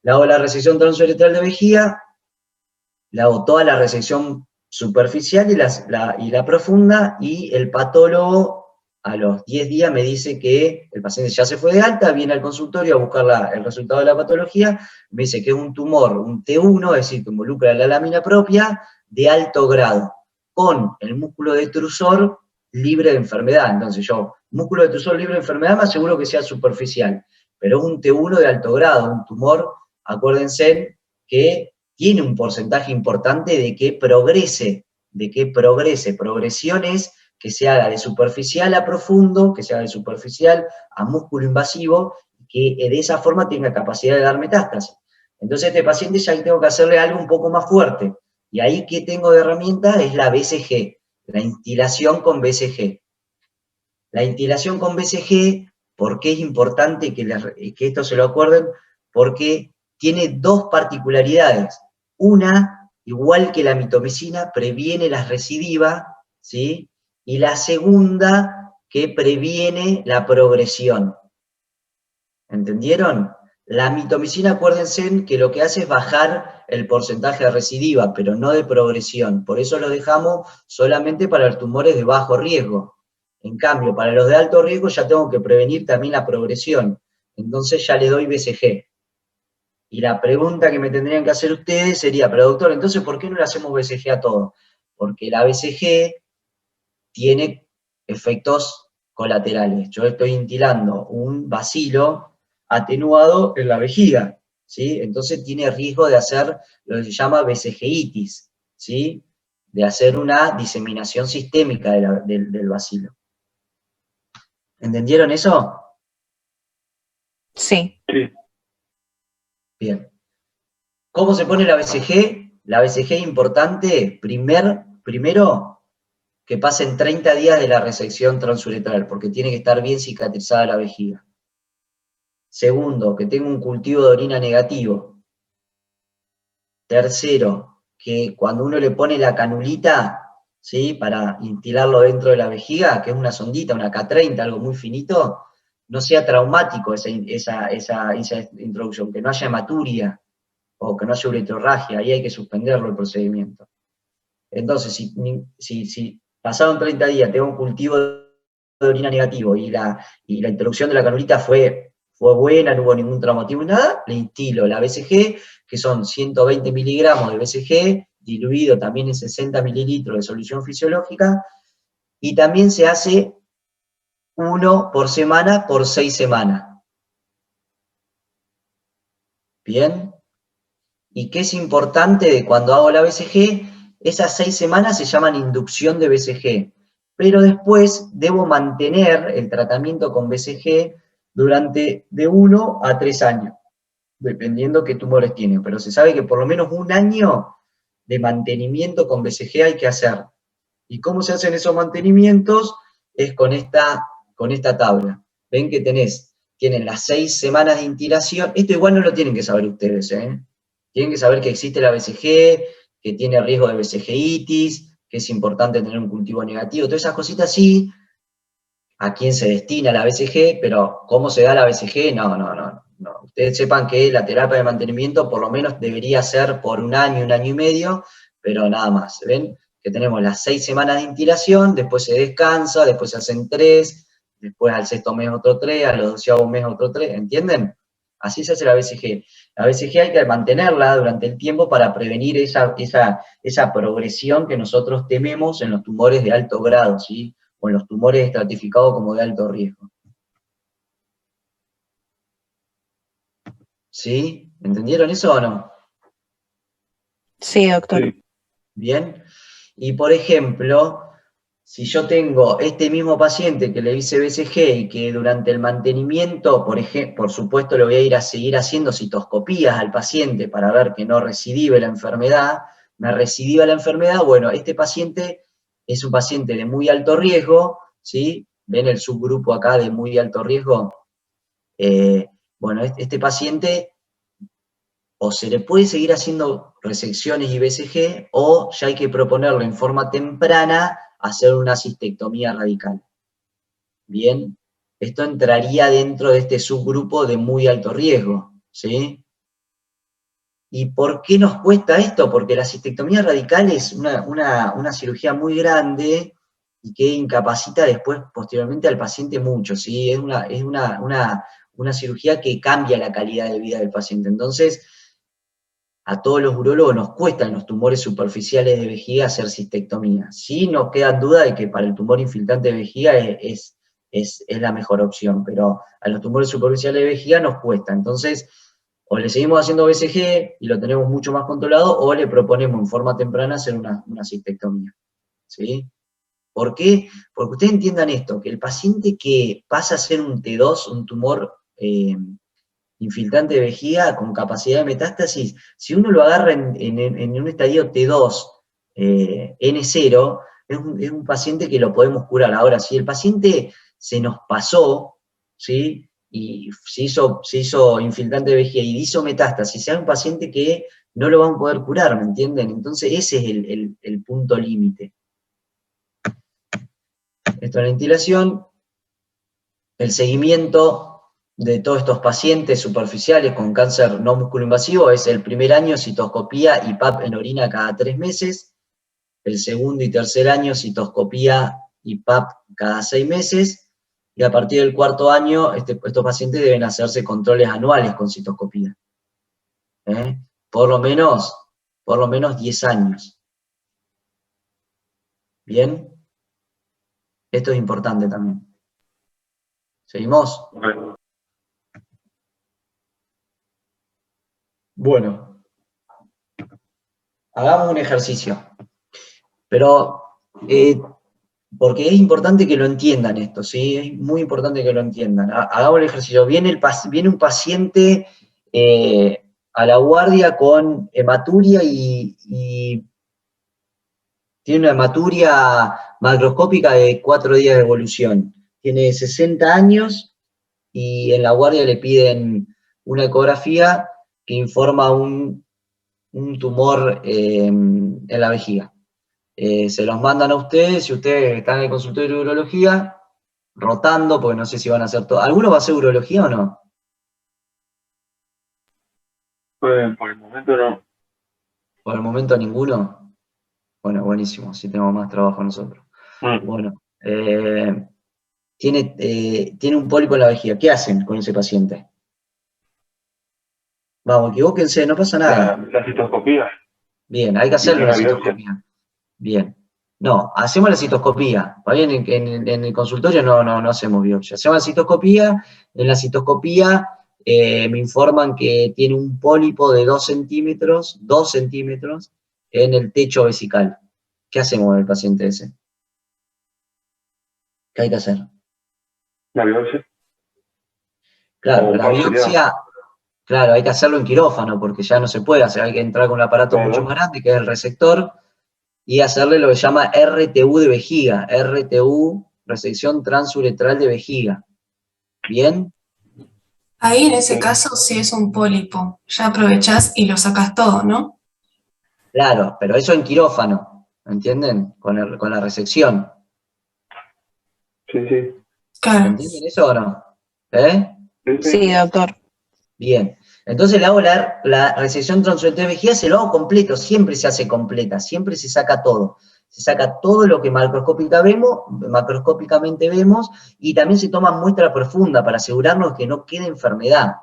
Le hago la resección transuretral de vejiga, le hago toda la resección superficial y la profunda, y el patólogo a los 10 días me dice que el paciente ya se fue de alta, viene al consultorio a buscar el resultado de la patología, me dice que es un tumor, un T1, es decir, que involucra la lámina propia, de alto grado, con el músculo detrusor libre de enfermedad. Entonces yo, músculo detrusor libre de enfermedad, me aseguro que sea superficial, pero es un T1 de alto grado, un tumor, acuérdense, que tiene un porcentaje importante de que progrese, progresiones que se haga de superficial a profundo, que se haga de superficial a músculo invasivo, que de esa forma tenga capacidad de dar metástasis. Entonces este paciente ya tengo que hacerle algo un poco más fuerte, y ahí que tengo de herramienta es la BCG, la instilación con BCG. La instilación con BCG, ¿por qué es importante que esto se lo acuerden? Porque tiene 2 particularidades. Una, igual que la mitomicina, previene las recidivas, ¿sí? Y la segunda, que previene la progresión. ¿Entendieron? La mitomicina, acuérdense que lo que hace es bajar el porcentaje de recidiva, pero no de progresión. Por eso lo dejamos solamente para los tumores de bajo riesgo. En cambio, para los de alto riesgo ya tengo que prevenir también la progresión. Entonces ya le doy BCG. Y la pregunta que me tendrían que hacer ustedes sería, pero doctor, entonces ¿por qué no le hacemos BCG a todo? Porque la BCG tiene efectos colaterales. Yo estoy intilando un bacilo atenuado en la vejiga, ¿sí? Entonces tiene riesgo de hacer lo que se llama BCGitis, ¿sí? De hacer una diseminación sistémica del bacilo. ¿Entendieron eso? Sí. sí, Bien. ¿Cómo se pone la BCG? La BCG es importante, primero, que pasen 30 días de la resección transuretral, porque tiene que estar bien cicatrizada la vejiga. Segundo, que tenga un cultivo de orina negativo. Tercero, que cuando uno le pone la canulita, ¿sí? Para instilarlo dentro de la vejiga, que es una sondita, una K30, algo muy finito, no sea traumático esa introducción, que no haya hematuria o que no haya uretrorragia, ahí hay que suspenderlo el procedimiento. Entonces, si pasaron 30 días, tengo un cultivo de orina negativo y la introducción de la canulita fue buena, no hubo ningún traumatismo ni nada, le instilo la BCG, que son 120 miligramos de BCG, diluido también en 60 mililitros de solución fisiológica, y también se hace 1 por semana por 6 semanas. ¿Bien? ¿Y qué es importante cuando hago la BCG? Esas 6 semanas se llaman inducción de BCG, pero después debo mantener el tratamiento con BCG durante de 1 a 3 años, dependiendo qué tumores tienen, pero se sabe que por lo menos 1 año de mantenimiento con BCG hay que hacer. ¿Y cómo se hacen esos mantenimientos? Es con esta tabla. Ven que tienen las 6 semanas de instilación, esto igual no lo tienen que saber ustedes, ¿eh? Tienen que saber que existe la BCG, que tiene riesgo de BCGitis, que es importante tener un cultivo negativo, todas esas cositas sí, a quién se destina la BCG, pero cómo se da la BCG, no. ustedes sepan que la terapia de mantenimiento por lo menos debería ser por un año y medio, pero nada más, ¿ven? Que tenemos las 6 semanas de instilación, después se descansa, después se hacen 3, después al 6º mes otro 3, a los 12º mes otro 3, ¿entienden? Así se hace la BCG. La BCG hay que mantenerla durante el tiempo para prevenir esa progresión que nosotros tememos en los tumores de alto grado, ¿sí? O en los tumores estratificados como de alto riesgo. ¿Sí? ¿Entendieron eso o no? Sí, doctor. Sí. Bien. Y por ejemplo, si yo tengo este mismo paciente que le hice BCG y que durante el mantenimiento, por supuesto le voy a ir a seguir haciendo citoscopías al paciente para ver que no recidive la enfermedad, me recidiva la enfermedad, bueno, este paciente es un paciente de muy alto riesgo, ¿sí? ¿Ven el subgrupo acá de muy alto riesgo? Bueno, este paciente o se le puede seguir haciendo resecciones y BCG, o ya hay que proponerlo en forma temprana hacer una cistectomía radical. Bien, esto entraría dentro de este subgrupo de muy alto riesgo, ¿sí? ¿Y por qué nos cuesta esto? Porque la cistectomía radical es una cirugía muy grande y que incapacita después, posteriormente, al paciente mucho, ¿sí? Es una cirugía que cambia la calidad de vida del paciente. Entonces, a todos los urólogos nos cuestan los tumores superficiales de vejiga hacer cistectomía. Sí nos queda duda de que para el tumor infiltrante de vejiga es la mejor opción, pero a los tumores superficiales de vejiga nos cuesta. Entonces, o le seguimos haciendo BCG y lo tenemos mucho más controlado, o le proponemos en forma temprana hacer una cistectomía. ¿Sí? ¿Por qué? Porque ustedes entiendan esto, que el paciente que pasa a ser un T2, un tumor infiltrante de vejiga con capacidad de metástasis, si uno lo agarra en un estadio T2, N0, es un paciente que lo podemos curar. Ahora, si el paciente se nos pasó, ¿sí? Y se hizo infiltrante de vejiga y hizo metástasis, sea un paciente que no lo van a poder curar, ¿me entienden? Entonces ese es el punto límite. Esto es la ventilación, el seguimiento de todos estos pacientes superficiales con cáncer no músculo-invasivo es el primer año citoscopía y PAP en orina cada 3 meses, el segundo y tercer año citoscopía y PAP cada 6 meses, y a partir del 4º año estos pacientes deben hacerse controles anuales con citoscopía. Por lo menos 10 años. ¿Bien? Esto es importante también. ¿Seguimos? Okay. Bueno, hagamos un ejercicio. Pero, porque es importante que lo entiendan esto, ¿sí? Es muy importante que lo entiendan. Hagamos el ejercicio. Viene un paciente a la guardia con hematuria y tiene una hematuria macroscópica de 4 días de evolución. Tiene 60 años y en la guardia le piden una ecografía que informa un tumor en la vejiga. Se los mandan a ustedes, si ustedes están en el consultorio de urología, rotando, porque no sé si van a hacer todo. ¿Alguno va a hacer urología o no? Pues, por el momento no. Por el momento ninguno. Bueno, buenísimo, si tenemos más trabajo nosotros. Bueno, tiene un pólipo en la vejiga. ¿Qué hacen con ese paciente? Vamos, equivóquense, no pasa nada. La citoscopía. Bien, hay que hacerle una la biopsia. citoscopía. Bien. No, hacemos la citoscopía. En el consultorio no hacemos biopsia. Hacemos la citoscopía. En la citoscopía me informan que tiene un pólipo de 2 centímetros en el techo vesical. ¿Qué hacemos con el paciente ese? ¿Qué hay que hacer? La biopsia. Claro, O la ¿cuál biopsia, sería? claro, hay que hacerlo en quirófano porque ya no se puede hacer. Hay que entrar con un aparato mucho más grande, que es el resector, y hacerle lo que se llama RTU de vejiga, RTU, resección transuretral de vejiga. ¿Bien? Ahí en ese caso, si es un pólipo, ya aprovechás y lo sacás todo, ¿no? Claro, pero eso en quirófano, ¿entienden? Con la resección. Sí, sí. Claro. ¿Entienden eso o no? ¿Eh? Sí, sí. Sí, doctor. Bien. Entonces le hago la resección transuretral de vejiga, se lo hago completo, siempre se hace completa, siempre se saca todo. Se saca todo lo que macroscópicamente vemos, y también se toma muestra profunda para asegurarnos que no quede enfermedad.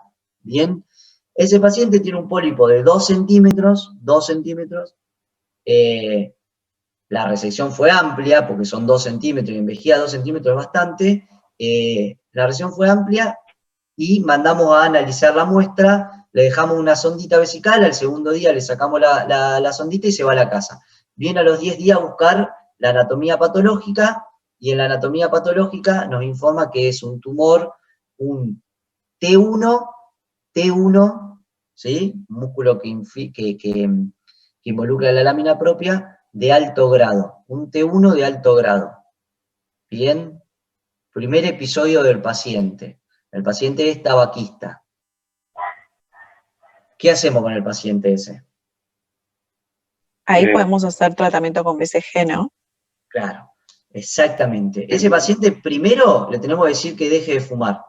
Bien. Ese paciente tiene un pólipo de 2 centímetros, la resección fue amplia, porque son 2 centímetros, y en vejiga 2 centímetros es bastante, la resección fue amplia, y mandamos a analizar la muestra, le dejamos una sondita vesical, al segundo día le sacamos la sondita y se va a la casa. Viene a los 10 días a buscar la anatomía patológica, y en la anatomía patológica nos informa que es un tumor, un T1, ¿sí? Un músculo que involucra la lámina propia, de alto grado, un T1 de alto grado. Bien, primer episodio del paciente. El paciente es tabaquista. ¿Qué hacemos con el paciente ese? Ahí podemos hacer tratamiento con BCG, ¿no? Claro, exactamente. Ese paciente primero le tenemos que decir que deje de fumar.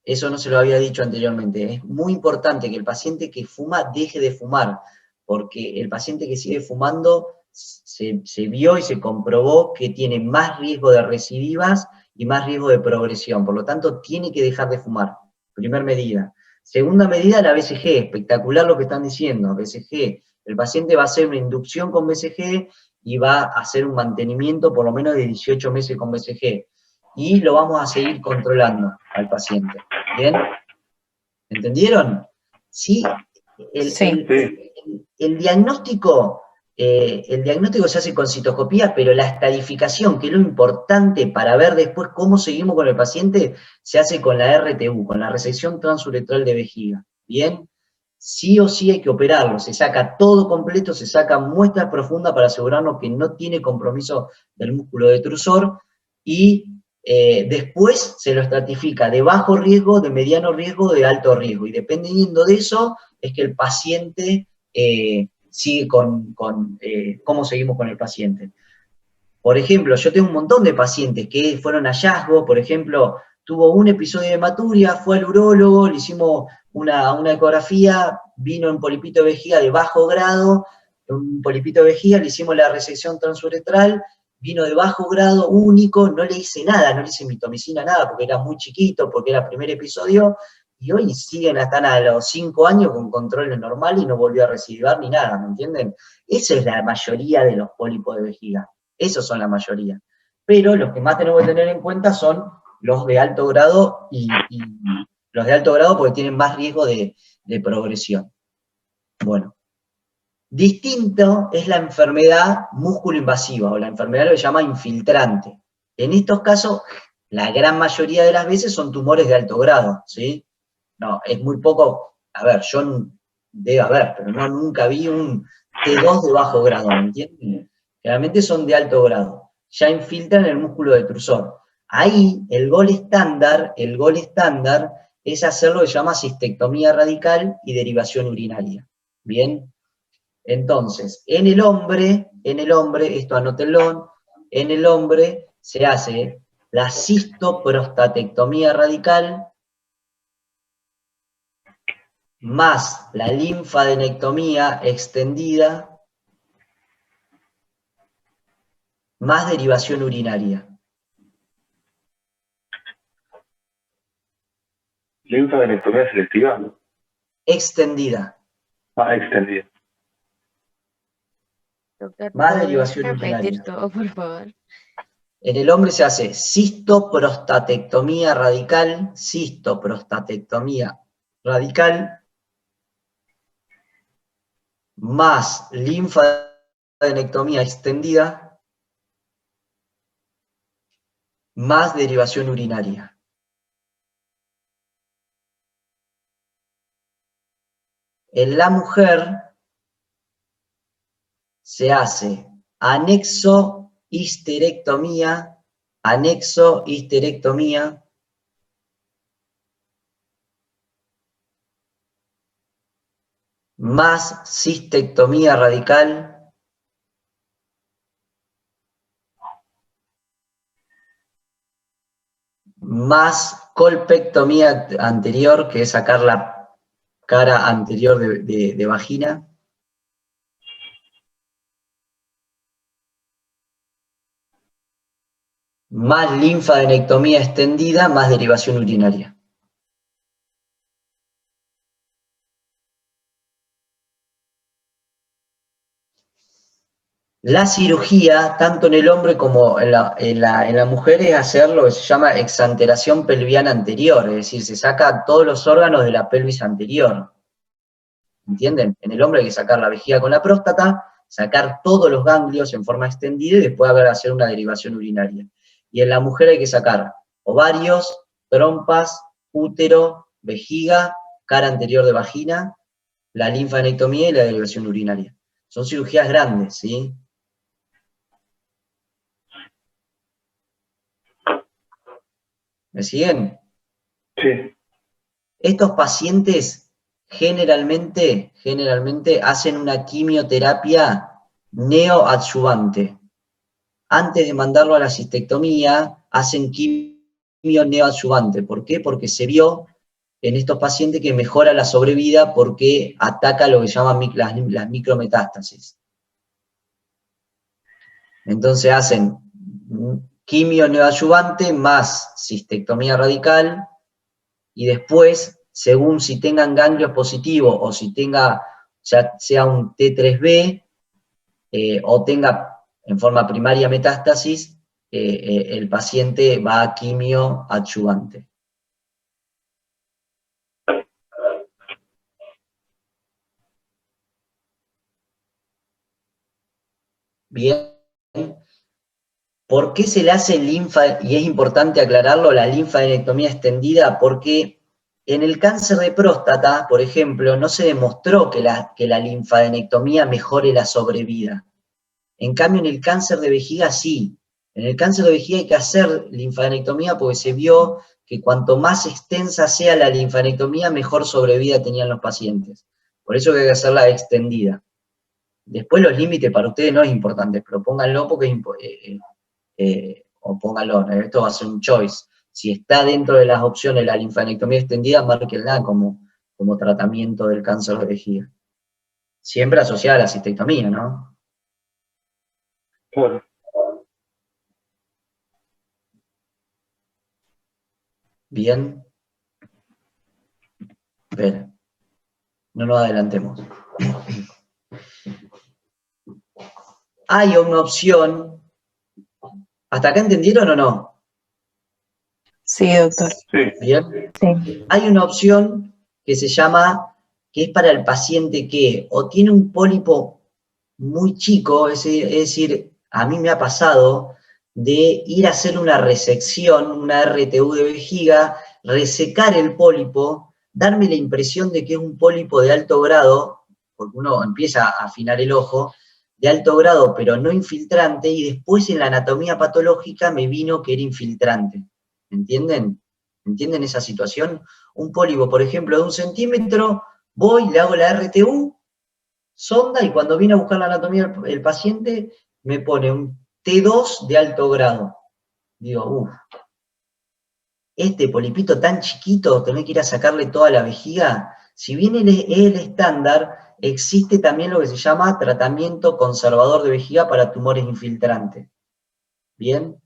Eso no se lo había dicho anteriormente. Es muy importante que el paciente que fuma deje de fumar, porque el paciente que sigue fumando se vio y se comprobó que tiene más riesgo de recidivas y más riesgo de progresión. Por lo tanto, tiene que dejar de fumar. Primera medida. Segunda medida, la BCG. Espectacular lo que están diciendo. BCG. El paciente va a hacer una inducción con BCG y va a hacer un mantenimiento por lo menos de 18 meses con BCG. Y lo vamos a seguir controlando al paciente. ¿Bien? ¿Entendieron? Sí. El diagnóstico se hace con citoscopía, pero la estadificación, que es lo importante para ver después cómo seguimos con el paciente, se hace con la RTU, con la resección transuretral de vejiga. ¿Bien? Sí o sí hay que operarlo, se saca todo completo, se saca muestras profundas para asegurarnos que no tiene compromiso del músculo detrusor, y después se lo estratifica de bajo riesgo, de mediano riesgo, de alto riesgo, y dependiendo de eso es que el paciente sigue cómo seguimos con el paciente. Por ejemplo, yo tengo un montón de pacientes que fueron hallazgos, por ejemplo, tuvo un episodio de hematuria, fue al urólogo, le hicimos una ecografía, vino un polipito de vejiga de bajo grado, un polipito de vejiga, le hicimos la resección transuretral, vino de bajo grado, único, no le hice nada, no le hice mitomicina, nada, porque era muy chiquito, porque era el primer episodio, y hoy siguen hasta a los 5 años con control normal y no volvió a recidivar ni nada, ¿me entienden? Esa es la mayoría de los pólipos de vejiga. Esos son la mayoría. Pero los que más tenemos que tener en cuenta son los de alto grado, y los de alto grado porque tienen más riesgo de progresión. Bueno, distinto es la enfermedad músculo-invasiva, o la enfermedad lo que se llama infiltrante. En estos casos, la gran mayoría de las veces son tumores de alto grado, ¿sí? No, es muy poco, a ver, yo debe haber, pero no, nunca vi un T2 de bajo grado, ¿me entienden? Generalmente son de alto grado, ya infiltran el músculo detrusor. Ahí el gol estándar es hacer lo que se llama cistectomía radical y derivación urinaria. ¿Bien? Entonces, en el hombre, esto anótenlo, en el hombre se hace la cistoprostatectomía radical más la linfadenectomía extendida más derivación urinaria. Linfadenectomía selectiva, ¿no? Extendida. Extendida. Doctor, Más ¿podría derivación repetir urinaria. todo, por favor? En el hombre se hace cistoprostatectomía radical, más linfadenectomía extendida, más derivación urinaria. En la mujer se hace anexo histerectomía, más cistectomía radical, más colpectomía anterior, que es sacar cara anterior de vagina. Más linfadenectomía extendida, más derivación urinaria. La cirugía, tanto en el hombre como en la mujer, es hacer lo que se llama exanteración pelviana anterior, es decir, se saca todos los órganos de la pelvis anterior. ¿Entienden? En el hombre hay que sacar la vejiga con la próstata, sacar todos los ganglios en forma extendida y después hacer una derivación urinaria. Y en la mujer hay que sacar ovarios, trompas, útero, vejiga, cara anterior de vagina, la linfadenectomía y la derivación urinaria. Son cirugías grandes, ¿sí? ¿Me siguen? Sí. Estos pacientes generalmente hacen una quimioterapia neoadyuvante. Antes de mandarlo a la cistectomía, hacen quimio neoadyuvante. ¿Por qué? Porque se vio en estos pacientes que mejora la sobrevida porque ataca lo que se llama las micrometástasis. Entonces hacen quimio neoadyuvante más cistectomía radical, y después, según si tengan ganglios positivos o si tenga, sea un T3B, o tenga en forma primaria metástasis, el paciente va a quimio adyuvante. Bien. ¿Por qué se le hace linfa? Y es importante aclararlo, la linfadenectomía extendida, porque en el cáncer de próstata, por ejemplo, no se demostró que la linfadenectomía mejore la sobrevida. En cambio, en el cáncer de vejiga sí. En el cáncer de vejiga hay que hacer linfadenectomía porque se vio que cuanto más extensa sea la linfadenectomía, mejor sobrevida tenían los pacientes. Por eso hay que hacerla extendida. Después los límites para ustedes no es importante, pero pónganlo porque o pónganlo, esto va a ser un choice. Si está dentro de las opciones la linfadenectomía extendida, márquenla como tratamiento del cáncer de vejiga. Siempre asociada a la cistectomía, ¿no? Claro. Bien. Espera. No nos adelantemos. Hay una opción. ¿Hasta acá entendieron o no? Sí, doctor. Sí. Bien. Sí. Hay una opción que se llama, que es para el paciente que o tiene un pólipo muy chico, es decir, a mí me ha pasado de ir a hacer una resección, una RTU de vejiga, resecar el pólipo, darme la impresión de que es un pólipo de alto grado, porque uno empieza a afinar el ojo, de alto grado pero no infiltrante, y después en la anatomía patológica me vino que era infiltrante. ¿Entienden? ¿Entienden esa situación? Un pólipo, por ejemplo, de 1 centímetro, voy, le hago la RTU, sonda, y cuando viene a buscar la anatomía el paciente, me pone un T2 de alto grado. Digo, este polipito tan chiquito, tener que ir a sacarle toda la vejiga. Si bien es el estándar, existe también lo que se llama tratamiento conservador de vejiga para tumores infiltrantes. ¿Bien?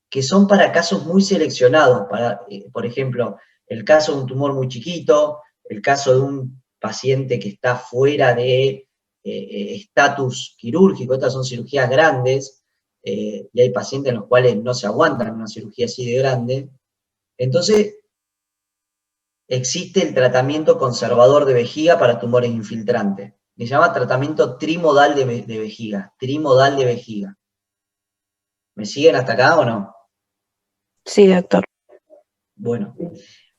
Que son para casos muy seleccionados, para, por ejemplo, el caso de un tumor muy chiquito, el caso de un paciente que está fuera de estatus quirúrgico, estas son cirugías grandes, y hay pacientes en los cuales no se aguantan una cirugía así de grande. Entonces, existe el tratamiento conservador de vejiga para tumores infiltrantes. Se llama tratamiento trimodal de vejiga, trimodal de vejiga. ¿Me siguen hasta acá o no? Sí, doctor. Bueno,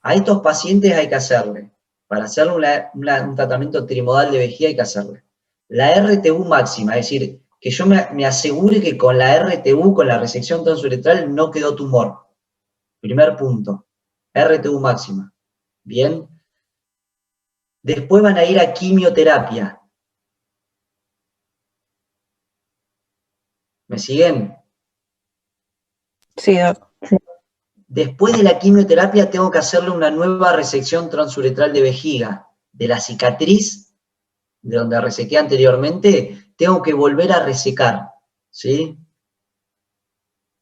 a estos pacientes hay que hacerle, para hacerle un tratamiento trimodal de vejiga hay que hacerle la RTU máxima, es decir, que yo me asegure que con la RTU, con la resección transuretral, no quedó tumor. Primer punto, RTU máxima. Bien. Después van a ir a quimioterapia. ¿Me siguen? Sí, doctor. Después de la quimioterapia tengo que hacerle una nueva resección transuretral de vejiga. de la cicatriz de donde resequé anteriormente, tengo que volver a resecar, ¿sí?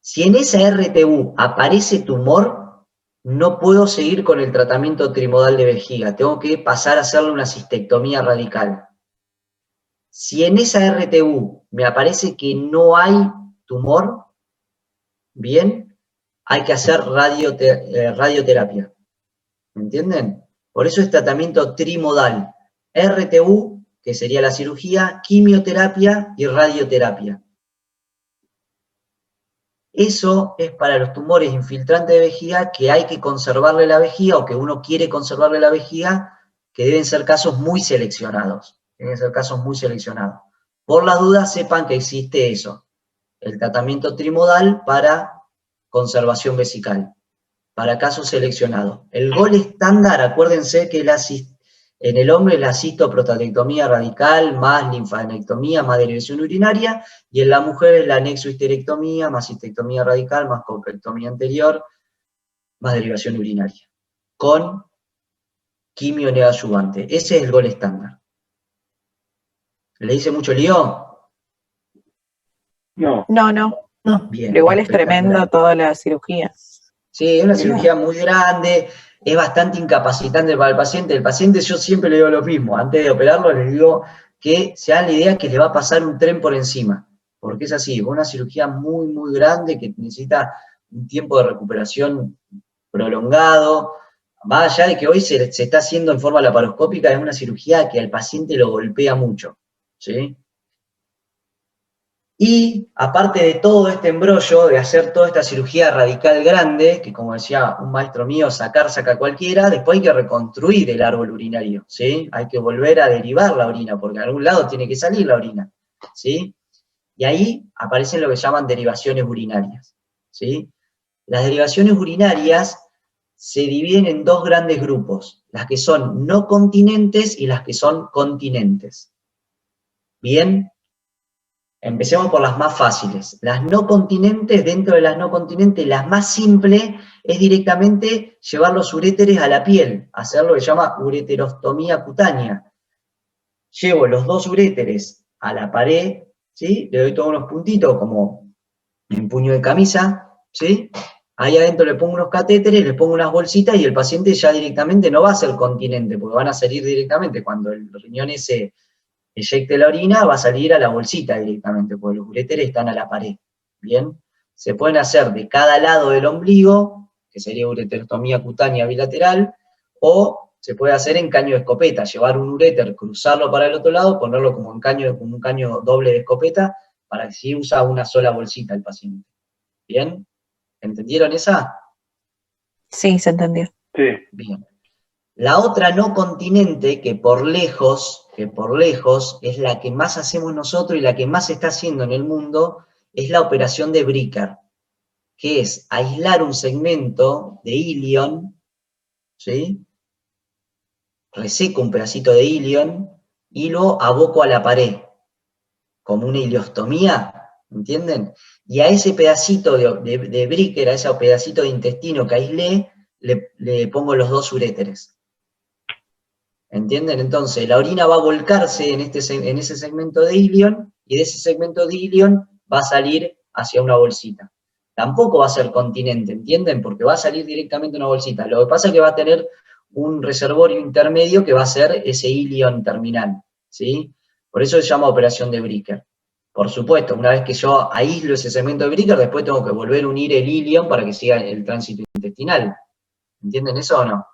Si en esa RTU aparece tumor, no puedo seguir con el tratamiento trimodal de vejiga, tengo que pasar a hacerle una cistectomía radical. Si en esa RTU me aparece que no hay tumor, bien, hay que hacer radioterapia. ¿Me entienden? Por eso es tratamiento trimodal. RTU, que sería la cirugía, quimioterapia y radioterapia. Eso es para los tumores infiltrantes de vejiga que hay que conservarle la vejiga o que uno quiere conservarle la vejiga, que deben ser casos muy seleccionados. Deben ser casos muy seleccionados. Por las dudas, sepan que existe eso. El tratamiento trimodal para conservación vesical, para casos seleccionados. El gol estándar, acuérdense que en el hombre es la cistoprostatectomía radical, más linfadenectomía, más derivación urinaria, y en la mujer es la nexohisterectomía, más cistectomía radical, más colpectomía anterior, más derivación urinaria, con quimio neoadyuvante. Ese es el gol estándar. ¿Le hice mucho lío? No. No. Bien, Pero igual es espectacular. tremenda toda la cirugía. Sí, es una cirugía muy grande, es bastante incapacitante para el paciente. El paciente, yo siempre le digo lo mismo, antes de operarlo les digo que se hagan la idea que le va a pasar un tren por encima, porque es así, es una cirugía muy, muy grande que necesita un tiempo de recuperación prolongado. Más allá de que hoy se está haciendo en forma laparoscópica, es una cirugía que al paciente lo golpea mucho, ¿sí? Y aparte de todo este embrollo, de hacer toda esta cirugía radical grande, que como decía un maestro mío, saca cualquiera, después hay que reconstruir el árbol urinario, ¿sí? Hay que volver a derivar la orina, porque de algún lado tiene que salir la orina, ¿sí? Y ahí aparecen lo que llaman derivaciones urinarias, ¿sí? Las derivaciones urinarias se dividen en dos grandes grupos, las que son no continentes y las que son continentes. ¿Bien? Empecemos por las más fáciles. Las no continentes, dentro de las no continentes, la más simple es directamente llevar los uréteres a la piel, hacer lo que se llama ureterostomía cutánea. Llevo los dos uréteres a la pared, ¿sí? Le doy todos unos puntitos como en puño de camisa, ¿sí? Ahí adentro le pongo unos catéteres, le pongo unas bolsitas y el paciente ya directamente no va a ser continente, porque van a salir directamente cuando el riñón ese eyecte la orina, va a salir a la bolsita directamente, porque los uréteres están a la pared, ¿bien? Se pueden hacer de cada lado del ombligo, que sería ureterostomía cutánea bilateral, o se puede hacer en caño de escopeta, llevar un uréter, cruzarlo para el otro lado, ponerlo como un caño doble de escopeta, para que así usa una sola bolsita el paciente. ¿Bien? ¿Entendieron esa? Sí, se entendió. Sí. Bien. La otra no continente, que por lejos es la que más hacemos nosotros y la que más se está haciendo en el mundo, es la operación de Bricker, que es aislar un segmento de ilion, ¿sí? Reseco un pedacito de ilion y lo aboco a la pared, como una ileostomía, ¿entienden? Y a ese pedacito de Bricker, a ese pedacito de intestino que aislé, le pongo los dos uréteres. ¿Entienden? Entonces, la orina va a volcarse en ese segmento de ilion, y de ese segmento de ilion va a salir hacia una bolsita. Tampoco va a ser continente, ¿entienden? Porque va a salir directamente una bolsita. Lo que pasa es que va a tener un reservorio intermedio que va a ser ese ilion terminal, ¿sí? Por eso se llama operación de Bricker. Por supuesto, una vez que yo aíslo ese segmento de Bricker, después tengo que volver a unir el ilion para que siga el tránsito intestinal. ¿Entienden eso o no?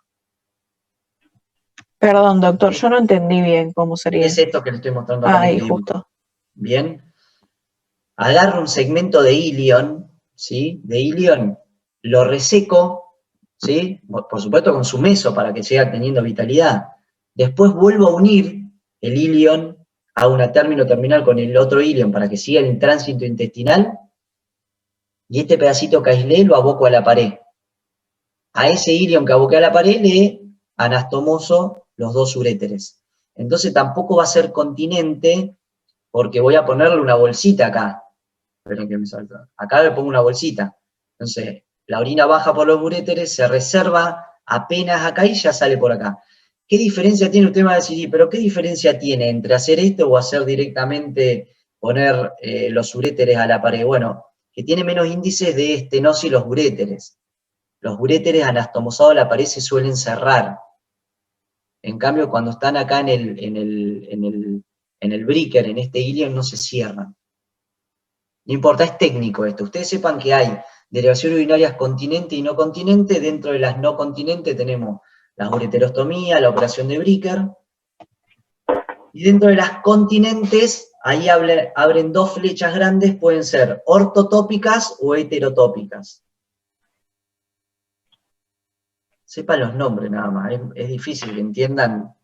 Perdón, doctor, yo no entendí bien cómo sería. Es esto que le estoy mostrando acá en Ahí, este dibujo. justo. Bien. Agarro un segmento de ilion, ¿sí? De ilion, lo reseco, ¿sí? Por supuesto con su meso para que siga teniendo vitalidad. Después vuelvo a unir el ilion a una término terminal con el otro ilion para que siga el tránsito intestinal, y este pedacito que aislé lo aboco a la pared. A ese ilion que aboqué a la pared le anastomoso los dos uréteres. Entonces tampoco va a ser continente, porque voy a ponerle una bolsita acá. Esperen que me salta. Acá le pongo una bolsita. Entonces, la orina baja por los uréteres, se reserva apenas acá y ya sale por acá. ¿qué diferencia tiene? Usted me va a decir, pero ¿qué diferencia tiene entre hacer esto o hacer directamente poner los uréteres a la pared? Bueno, que tiene menos índices de estenosis los uréteres. Los uréteres anastomosados a la pared se suelen cerrar. En cambio, cuando están acá en el Bricker, en este ilion, no se cierran. No importa, es técnico esto. Ustedes sepan que hay derivaciones urinarias continente y no continente. Dentro de las no continentes tenemos la ureterostomía, la operación de Bricker. Y dentro de las continentes, ahí abren dos flechas grandes, pueden ser ortotópicas o heterotópicas. Sepan los nombres nada más, es difícil que entiendan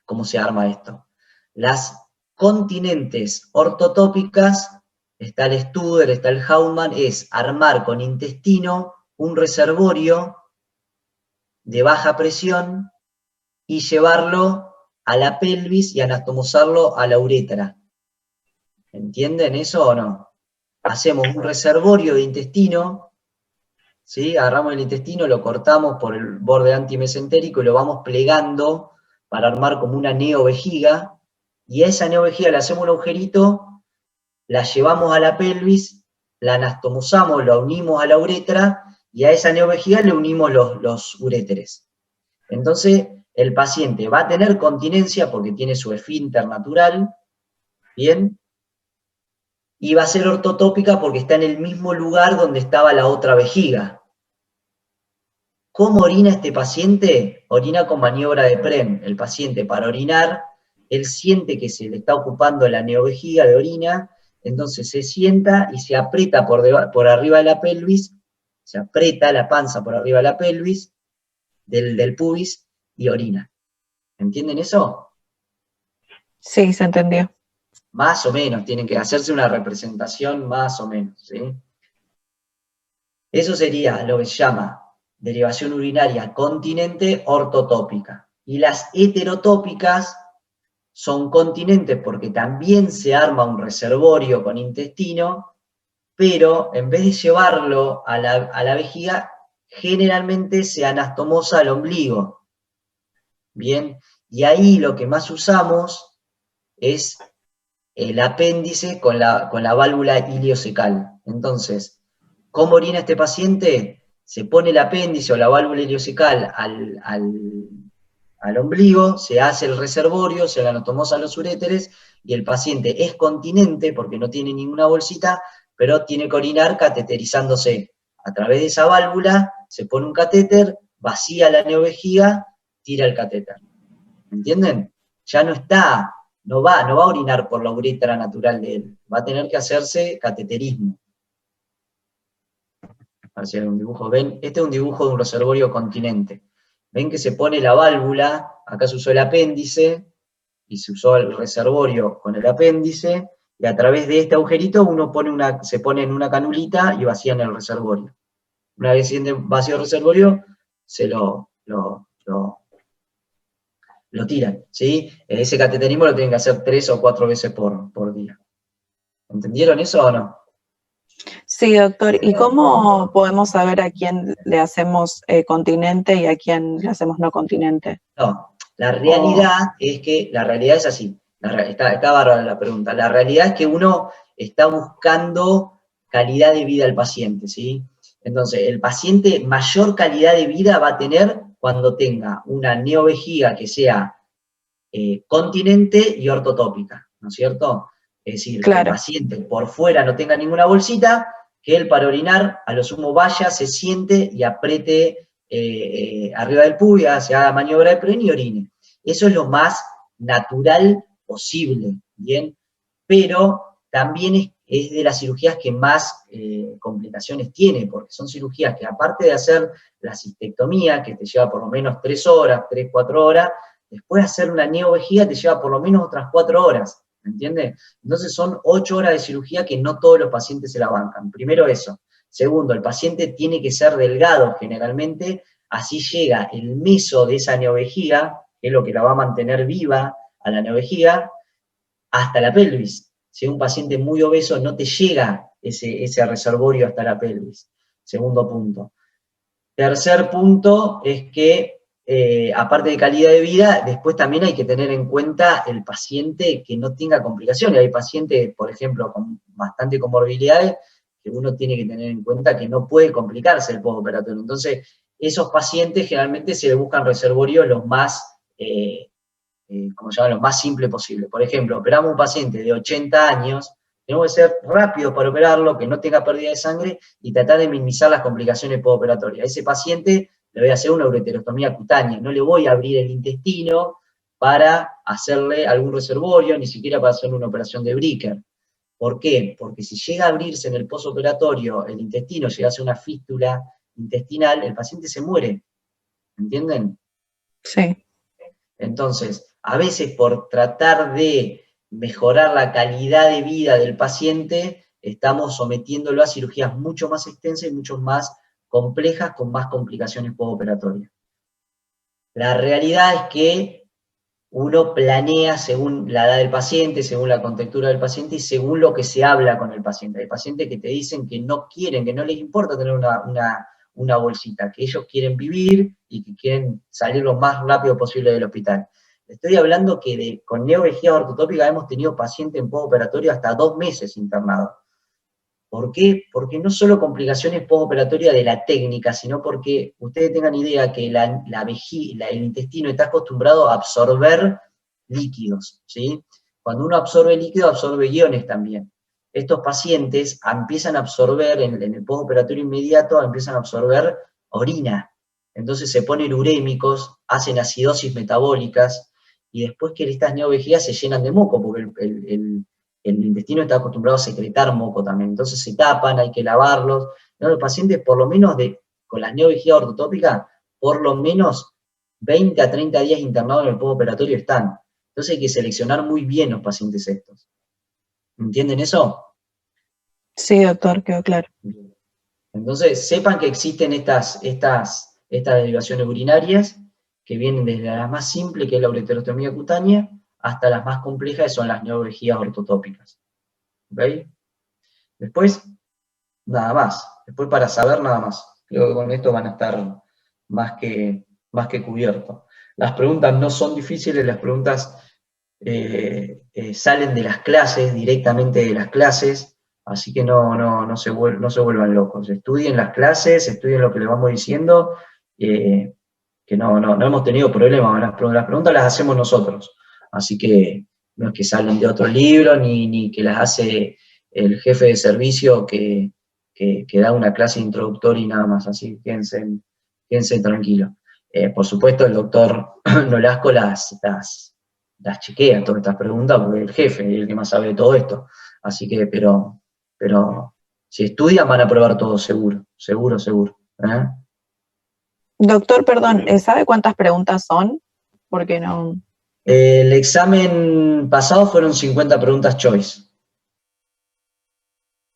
cómo se arma esto. Las continentes ortotópicas, está el Studer, está el Hauptmann, es armar con intestino un reservorio de baja presión y llevarlo a la pelvis y anastomosarlo a la uretra. ¿Entienden eso o no? Hacemos un reservorio de intestino, ¿sí? Agarramos el intestino, lo cortamos por el borde antimesentérico y lo vamos plegando para armar como una neovejiga, y a esa neovejiga le hacemos un agujerito, la llevamos a la pelvis, la anastomosamos, la unimos a la uretra, y a esa neovejiga le unimos los uréteres. Entonces, el paciente va a tener continencia porque tiene su esfínter natural, ¿bien? Y va a ser ortotópica porque está en el mismo lugar donde estaba la otra vejiga. ¿Cómo orina este paciente? Orina con maniobra de Prem. El paciente, para orinar, él siente que se le está ocupando la neovejiga de orina, entonces se sienta y se aprieta por arriba de la pelvis, se aprieta la panza por arriba de la pelvis, del pubis, y orina. ¿Entienden eso? Sí, se entendió. Más o menos, tienen que hacerse una representación más o menos, ¿sí? Eso sería lo que se llama derivación urinaria continente ortotópica. Y las heterotópicas son continentes porque también se arma un reservorio con intestino, pero en vez de llevarlo a la vejiga, generalmente se anastomosa al ombligo. Bien, y ahí lo que más usamos es el apéndice con la válvula iliocecal. Entonces, ¿cómo orina este paciente? Se pone el apéndice o la válvula iliocecal al ombligo, se hace el reservorio, se anatomosa los uréteres, y el paciente es continente porque no tiene ninguna bolsita, pero tiene que orinar cateterizándose. A través de esa válvula se pone un catéter, vacía la neovejiga, tira el catéter. ¿Entienden? Ya no va a orinar por la uretra natural de él, va a tener que hacerse cateterismo. A ver si hay un dibujo. ¿Ven? Este es un dibujo de un reservorio continente. Ven que se pone la válvula, acá se usó el apéndice, y se usó el reservorio con el apéndice, y a través de este agujerito uno se pone en una canulita y vacía en el reservorio. Una vez siente vacío el reservorio, se lo tiran, ¿sí? Ese cateterismo lo tienen que hacer 3 o 4 veces por día. ¿Entendieron eso o no? Sí, doctor. ¿Y cómo podemos saber a quién le hacemos continente y a quién le hacemos no continente? No, la realidad es así. Está bárbara la pregunta. La realidad es que uno está buscando calidad de vida al paciente, ¿sí? Entonces, el paciente mayor calidad de vida va a tener cuando tenga una neovejiga que sea continente y ortotópica, ¿no es cierto? Es decir, Claro. que el paciente por fuera no tenga ninguna bolsita, que él para orinar a lo sumo vaya, se siente y apriete arriba del pubis, se haga maniobra de Prem y orine. Eso es lo más natural posible, ¿bien? Pero también es de las cirugías que más complicaciones tiene, porque son cirugías que aparte de hacer la cistectomía, que te lleva por lo menos 3 horas, 3, 4 horas, después de hacer una neovejiga te lleva por lo menos otras 4 horas, ¿me entiendes? Entonces son 8 horas de cirugía que no todos los pacientes se la bancan. Primero eso. Segundo, el paciente tiene que ser delgado generalmente, así llega el meso de esa neovejiga, que es lo que la va a mantener viva a la neovejiga, hasta la pelvis. Si un paciente muy obeso no te llega ese reservorio hasta la pelvis. Segundo punto. Tercer punto es que aparte de calidad de vida, después también hay que tener en cuenta el paciente que no tenga complicaciones. Hay pacientes, por ejemplo, con bastante comorbilidades, que uno tiene que tener en cuenta que no puede complicarse el postoperatorio. Entonces, esos pacientes generalmente se le buscan reservorios los más, como se llama, los más simples posible. Por ejemplo, operamos un paciente de 80 años, tenemos que ser rápidos para operarlo, que no tenga pérdida de sangre, y tratar de minimizar las complicaciones postoperatorias. A ese paciente le voy a hacer una ureterostomía cutánea, no le voy a abrir el intestino para hacerle algún reservorio, ni siquiera para hacerle una operación de Bricker. ¿Por qué? Porque si llega a abrirse en el postoperatorio el intestino, llega a hacer una fístula intestinal, el paciente se muere. ¿Entienden? Sí. Entonces, a veces por tratar de mejorar la calidad de vida del paciente, estamos sometiéndolo a cirugías mucho más extensas y mucho más complejas, con más complicaciones postoperatorias. La realidad es que uno planea según la edad del paciente, según la contextura del paciente y según lo que se habla con el paciente. Hay pacientes que te dicen que no quieren, que no les importa tener una bolsita, que ellos quieren vivir y que quieren salir lo más rápido posible del hospital. Estoy hablando que con neovejiga ortotópica hemos tenido pacientes en postoperatorio hasta 2 meses internados. ¿Por qué? Porque no solo complicaciones postoperatorias de la técnica, sino porque ustedes tengan idea que el intestino está acostumbrado a absorber líquidos, ¿sí? Cuando uno absorbe líquido, absorbe iones también. Estos pacientes empiezan a absorber, en el postoperatorio inmediato, empiezan a absorber orina. Entonces se ponen urémicos, hacen acidosis metabólicas, y después que estas neovejigas se llenan de moco, porque el intestino está acostumbrado a secretar moco también, entonces se tapan, hay que lavarlos. ¿No? Los pacientes, por lo menos con las neovejiga ortotópica, por lo menos 20 a 30 días internados en el postoperatorio están. Entonces hay que seleccionar muy bien los pacientes estos. ¿Entienden eso? Sí, doctor, quedó claro. Entonces, sepan que existen estas derivaciones urinarias, que vienen desde la más simple, que es la ureterostomía cutánea, hasta las más complejas, que son las neovejigas ortotópicas. ¿Ok? Después, nada más. Después, para saber nada más. Creo que con esto van a estar más que cubiertos. Las preguntas no son difíciles, las preguntas salen de las clases, directamente de las clases, así que no se vuelvan locos. Estudien las clases, estudien lo que les vamos diciendo, que no hemos tenido problemas. Las preguntas las hacemos nosotros, así que no es que salen de otro libro, ni que las hace el jefe de servicio que da una clase introductoria y nada más, así que quédense tranquilos. Por supuesto, el doctor Nolasco las chequea, todas estas preguntas, porque es el jefe, es el que más sabe de todo esto. Así que, pero si estudian van a probar todo seguro. ¿Eh? Doctor, perdón, ¿sabe cuántas preguntas son? Porque no... El examen pasado fueron 50 preguntas choice.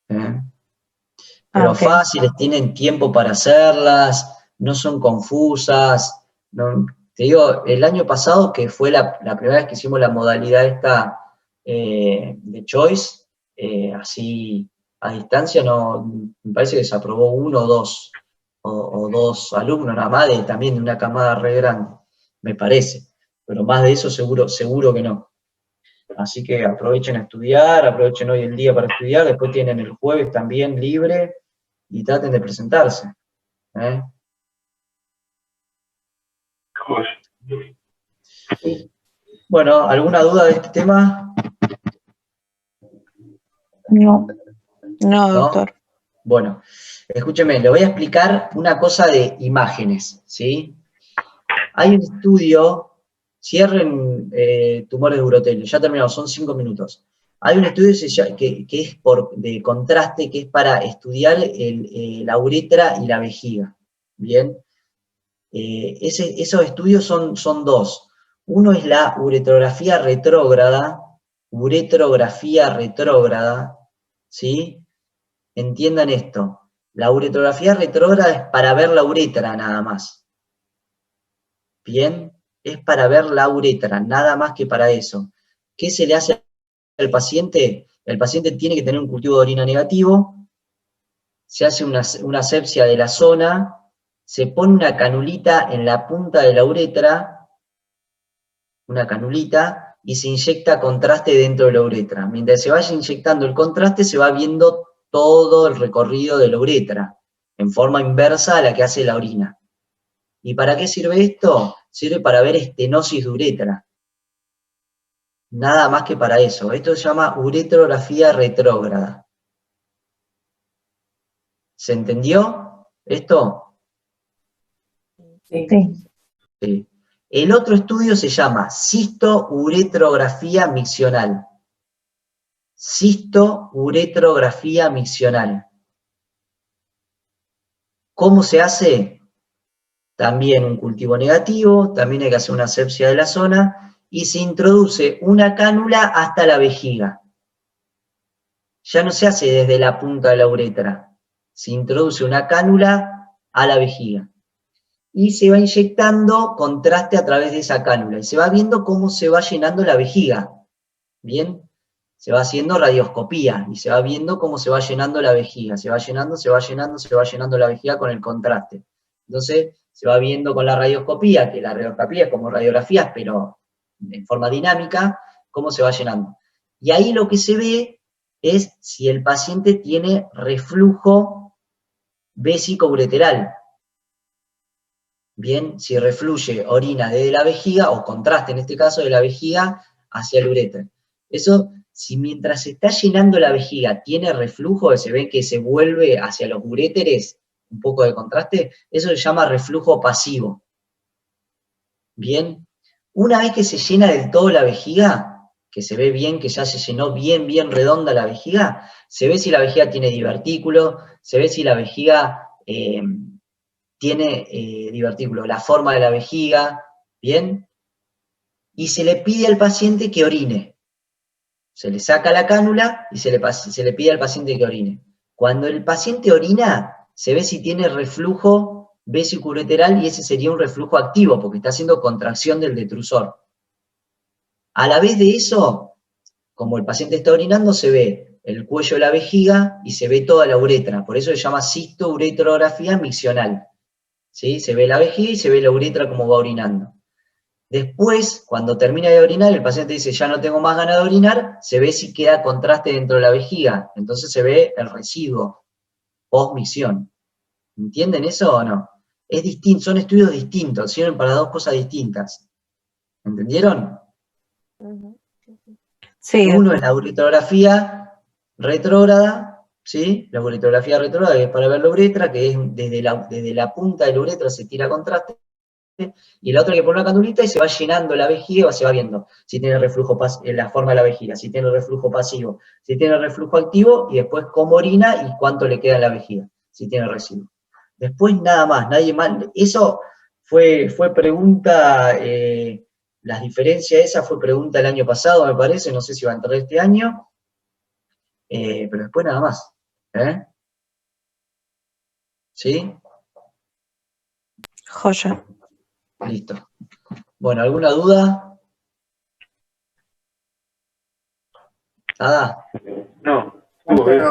Pero ok. fáciles, tienen tiempo para hacerlas, no son confusas. Te digo, el año pasado, que fue la primera vez que hicimos la modalidad esta de choice, así a distancia, me parece que se aprobó 1 o 2, o 2 alumnos nada más, también de una camada re grande, me parece. Pero más de eso seguro que no. Así que aprovechen a estudiar, aprovechen hoy el día para estudiar, después tienen el jueves también libre, y traten de presentarse. Bueno, ¿alguna duda de este tema? No, doctor. Bueno, escúcheme, le voy a explicar una cosa de imágenes, ¿sí? Hay un estudio, cierren tumores de urotelio, ya terminamos, son 5 minutos. Hay un estudio que es de contraste, que es para estudiar la uretra y la vejiga, ¿bien? Esos estudios son 2. Uno es la uretrografía retrógrada, ¿sí? Entiendan esto, la uretrografía retrógrada es para ver la uretra nada más. ¿Bien? Es para ver la uretra, nada más que para eso. ¿Qué se le hace al paciente? El paciente tiene que tener un cultivo de orina negativo, se hace una asepsia de la zona, se pone una canulita en la punta de la uretra, una canulita, y se inyecta contraste dentro de la uretra. Mientras se vaya inyectando el contraste, se va viendo todo el recorrido de la uretra, en forma inversa a la que hace la orina. ¿Y para qué sirve esto? Sirve para ver estenosis de uretra. Nada más que para eso. Esto se llama uretrografía retrógrada. ¿Se entendió esto? Sí. Sí. El otro estudio se llama cistouretrografía miccional. Cistouretrografía miccional. ¿Cómo se hace? También un cultivo negativo, también hay que hacer una asepsia de la zona, y se introduce una cánula hasta la vejiga. Ya no se hace desde la punta de la uretra, se introduce una cánula a la vejiga. Y se va inyectando contraste a través de esa cánula, y se va viendo cómo se va llenando la vejiga. ¿Bien? Se va haciendo radioscopía, y se va viendo cómo se va llenando la vejiga. Se va llenando, se va llenando, se va llenando la vejiga con el contraste. Entonces, se va viendo con la radioscopía, que la radioscopía es como radiografías, pero en forma dinámica, cómo se va llenando. Y ahí lo que se ve es si el paciente tiene reflujo vesicoureteral. Bien, si refluye orina desde la vejiga, o contraste en este caso de la vejiga hacia el uretra. Eso, si mientras se está llenando la vejiga tiene reflujo, se ve que se vuelve hacia los uréteres, un poco de contraste, eso se llama reflujo pasivo. Bien, una vez que se llena del todo la vejiga, que se ve bien que ya se llenó bien, bien redonda la vejiga, se ve si la vejiga tiene divertículo, se ve si la vejiga tiene divertículo, la forma de la vejiga, ¿bien? Y se le pide al paciente que orine. Se le saca la cánula y se le pide al paciente que orine. Cuando el paciente orina, se ve si tiene reflujo vesicoureteral, y ese sería un reflujo activo, porque está haciendo contracción del detrusor. A la vez de eso, como el paciente está orinando, se ve el cuello de la vejiga y se ve toda la uretra. Por eso se llama cistouretrografía miccional. ¿Sí? Se ve la vejiga y se ve la uretra como va orinando. Después, cuando termina de orinar, el paciente dice, ya no tengo más ganas de orinar, se ve si queda contraste dentro de la vejiga. Entonces se ve el residuo post-micción. ¿Entienden eso o no? Es distinto, son estudios distintos, sirven para dos cosas distintas. ¿Entendieron? Sí, Uno es la uretrografía retrógrada, ¿sí? La uretrografía retrógrada es para ver la uretra, que es desde la punta de la uretra se tira contraste, y la otra que pone una canulita y se va llenando la vejiga, se va viendo si tiene reflujo en la forma de la vejiga, si tiene reflujo pasivo, si tiene reflujo activo, y después cómo orina y cuánto le queda en la vejiga, si tiene residuo. Después nada más, nadie más. Eso fue pregunta, las diferencias esas fue pregunta el año pasado, me parece, no sé si va a entrar este año, pero después nada más. ¿Sí? joya. Listo. Bueno, ¿alguna duda? ¿Nada? No, estuvo bien.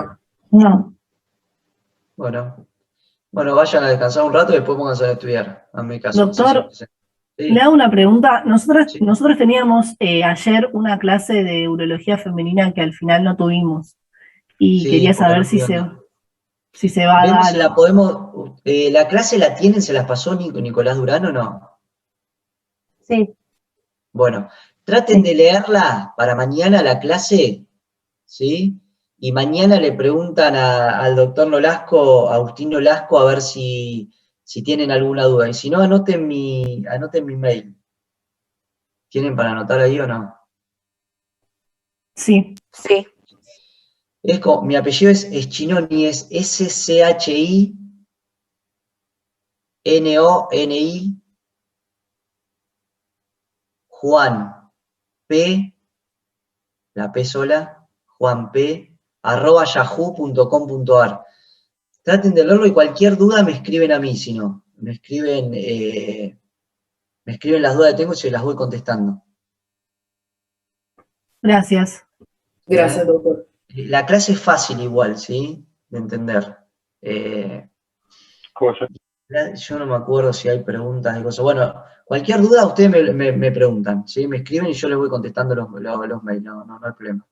No. Bueno, vayan a descansar un rato y después pónganse a estudiar. Hazme caso. Doctor, Sí. le hago una pregunta. Sí. Nosotros teníamos ayer una clase de urología femenina que al final no tuvimos. Y Sí, quería porque saber no si pudieron. se va a Vemos si dar. la podemos. ¿La clase la tienen? ¿Se las pasó Nicolás Durán o no? Sí. Bueno, traten de leerla para mañana la clase, ¿sí? Y mañana le preguntan al doctor Nolasco, a Agustín Nolasco, a ver si tienen alguna duda. Y si no, anoten mi mail. ¿Tienen para anotar ahí o no? Sí. Sí. Mi apellido es Schinoni, es SCHINONI, Juan P, la P sola, Juan P, @yahoo.com.ar. Traten de leerlo y cualquier duda me escriben a mí, si no. Me escriben las dudas que tengo y se las voy contestando. Gracias. Gracias, doctor. La clase es fácil igual, ¿sí? De entender. ¿Cómo se? Yo no me acuerdo si hay preguntas de cosas. Bueno, cualquier duda ustedes me preguntan, ¿sí? Me escriben y yo les voy contestando los mails, no hay problema.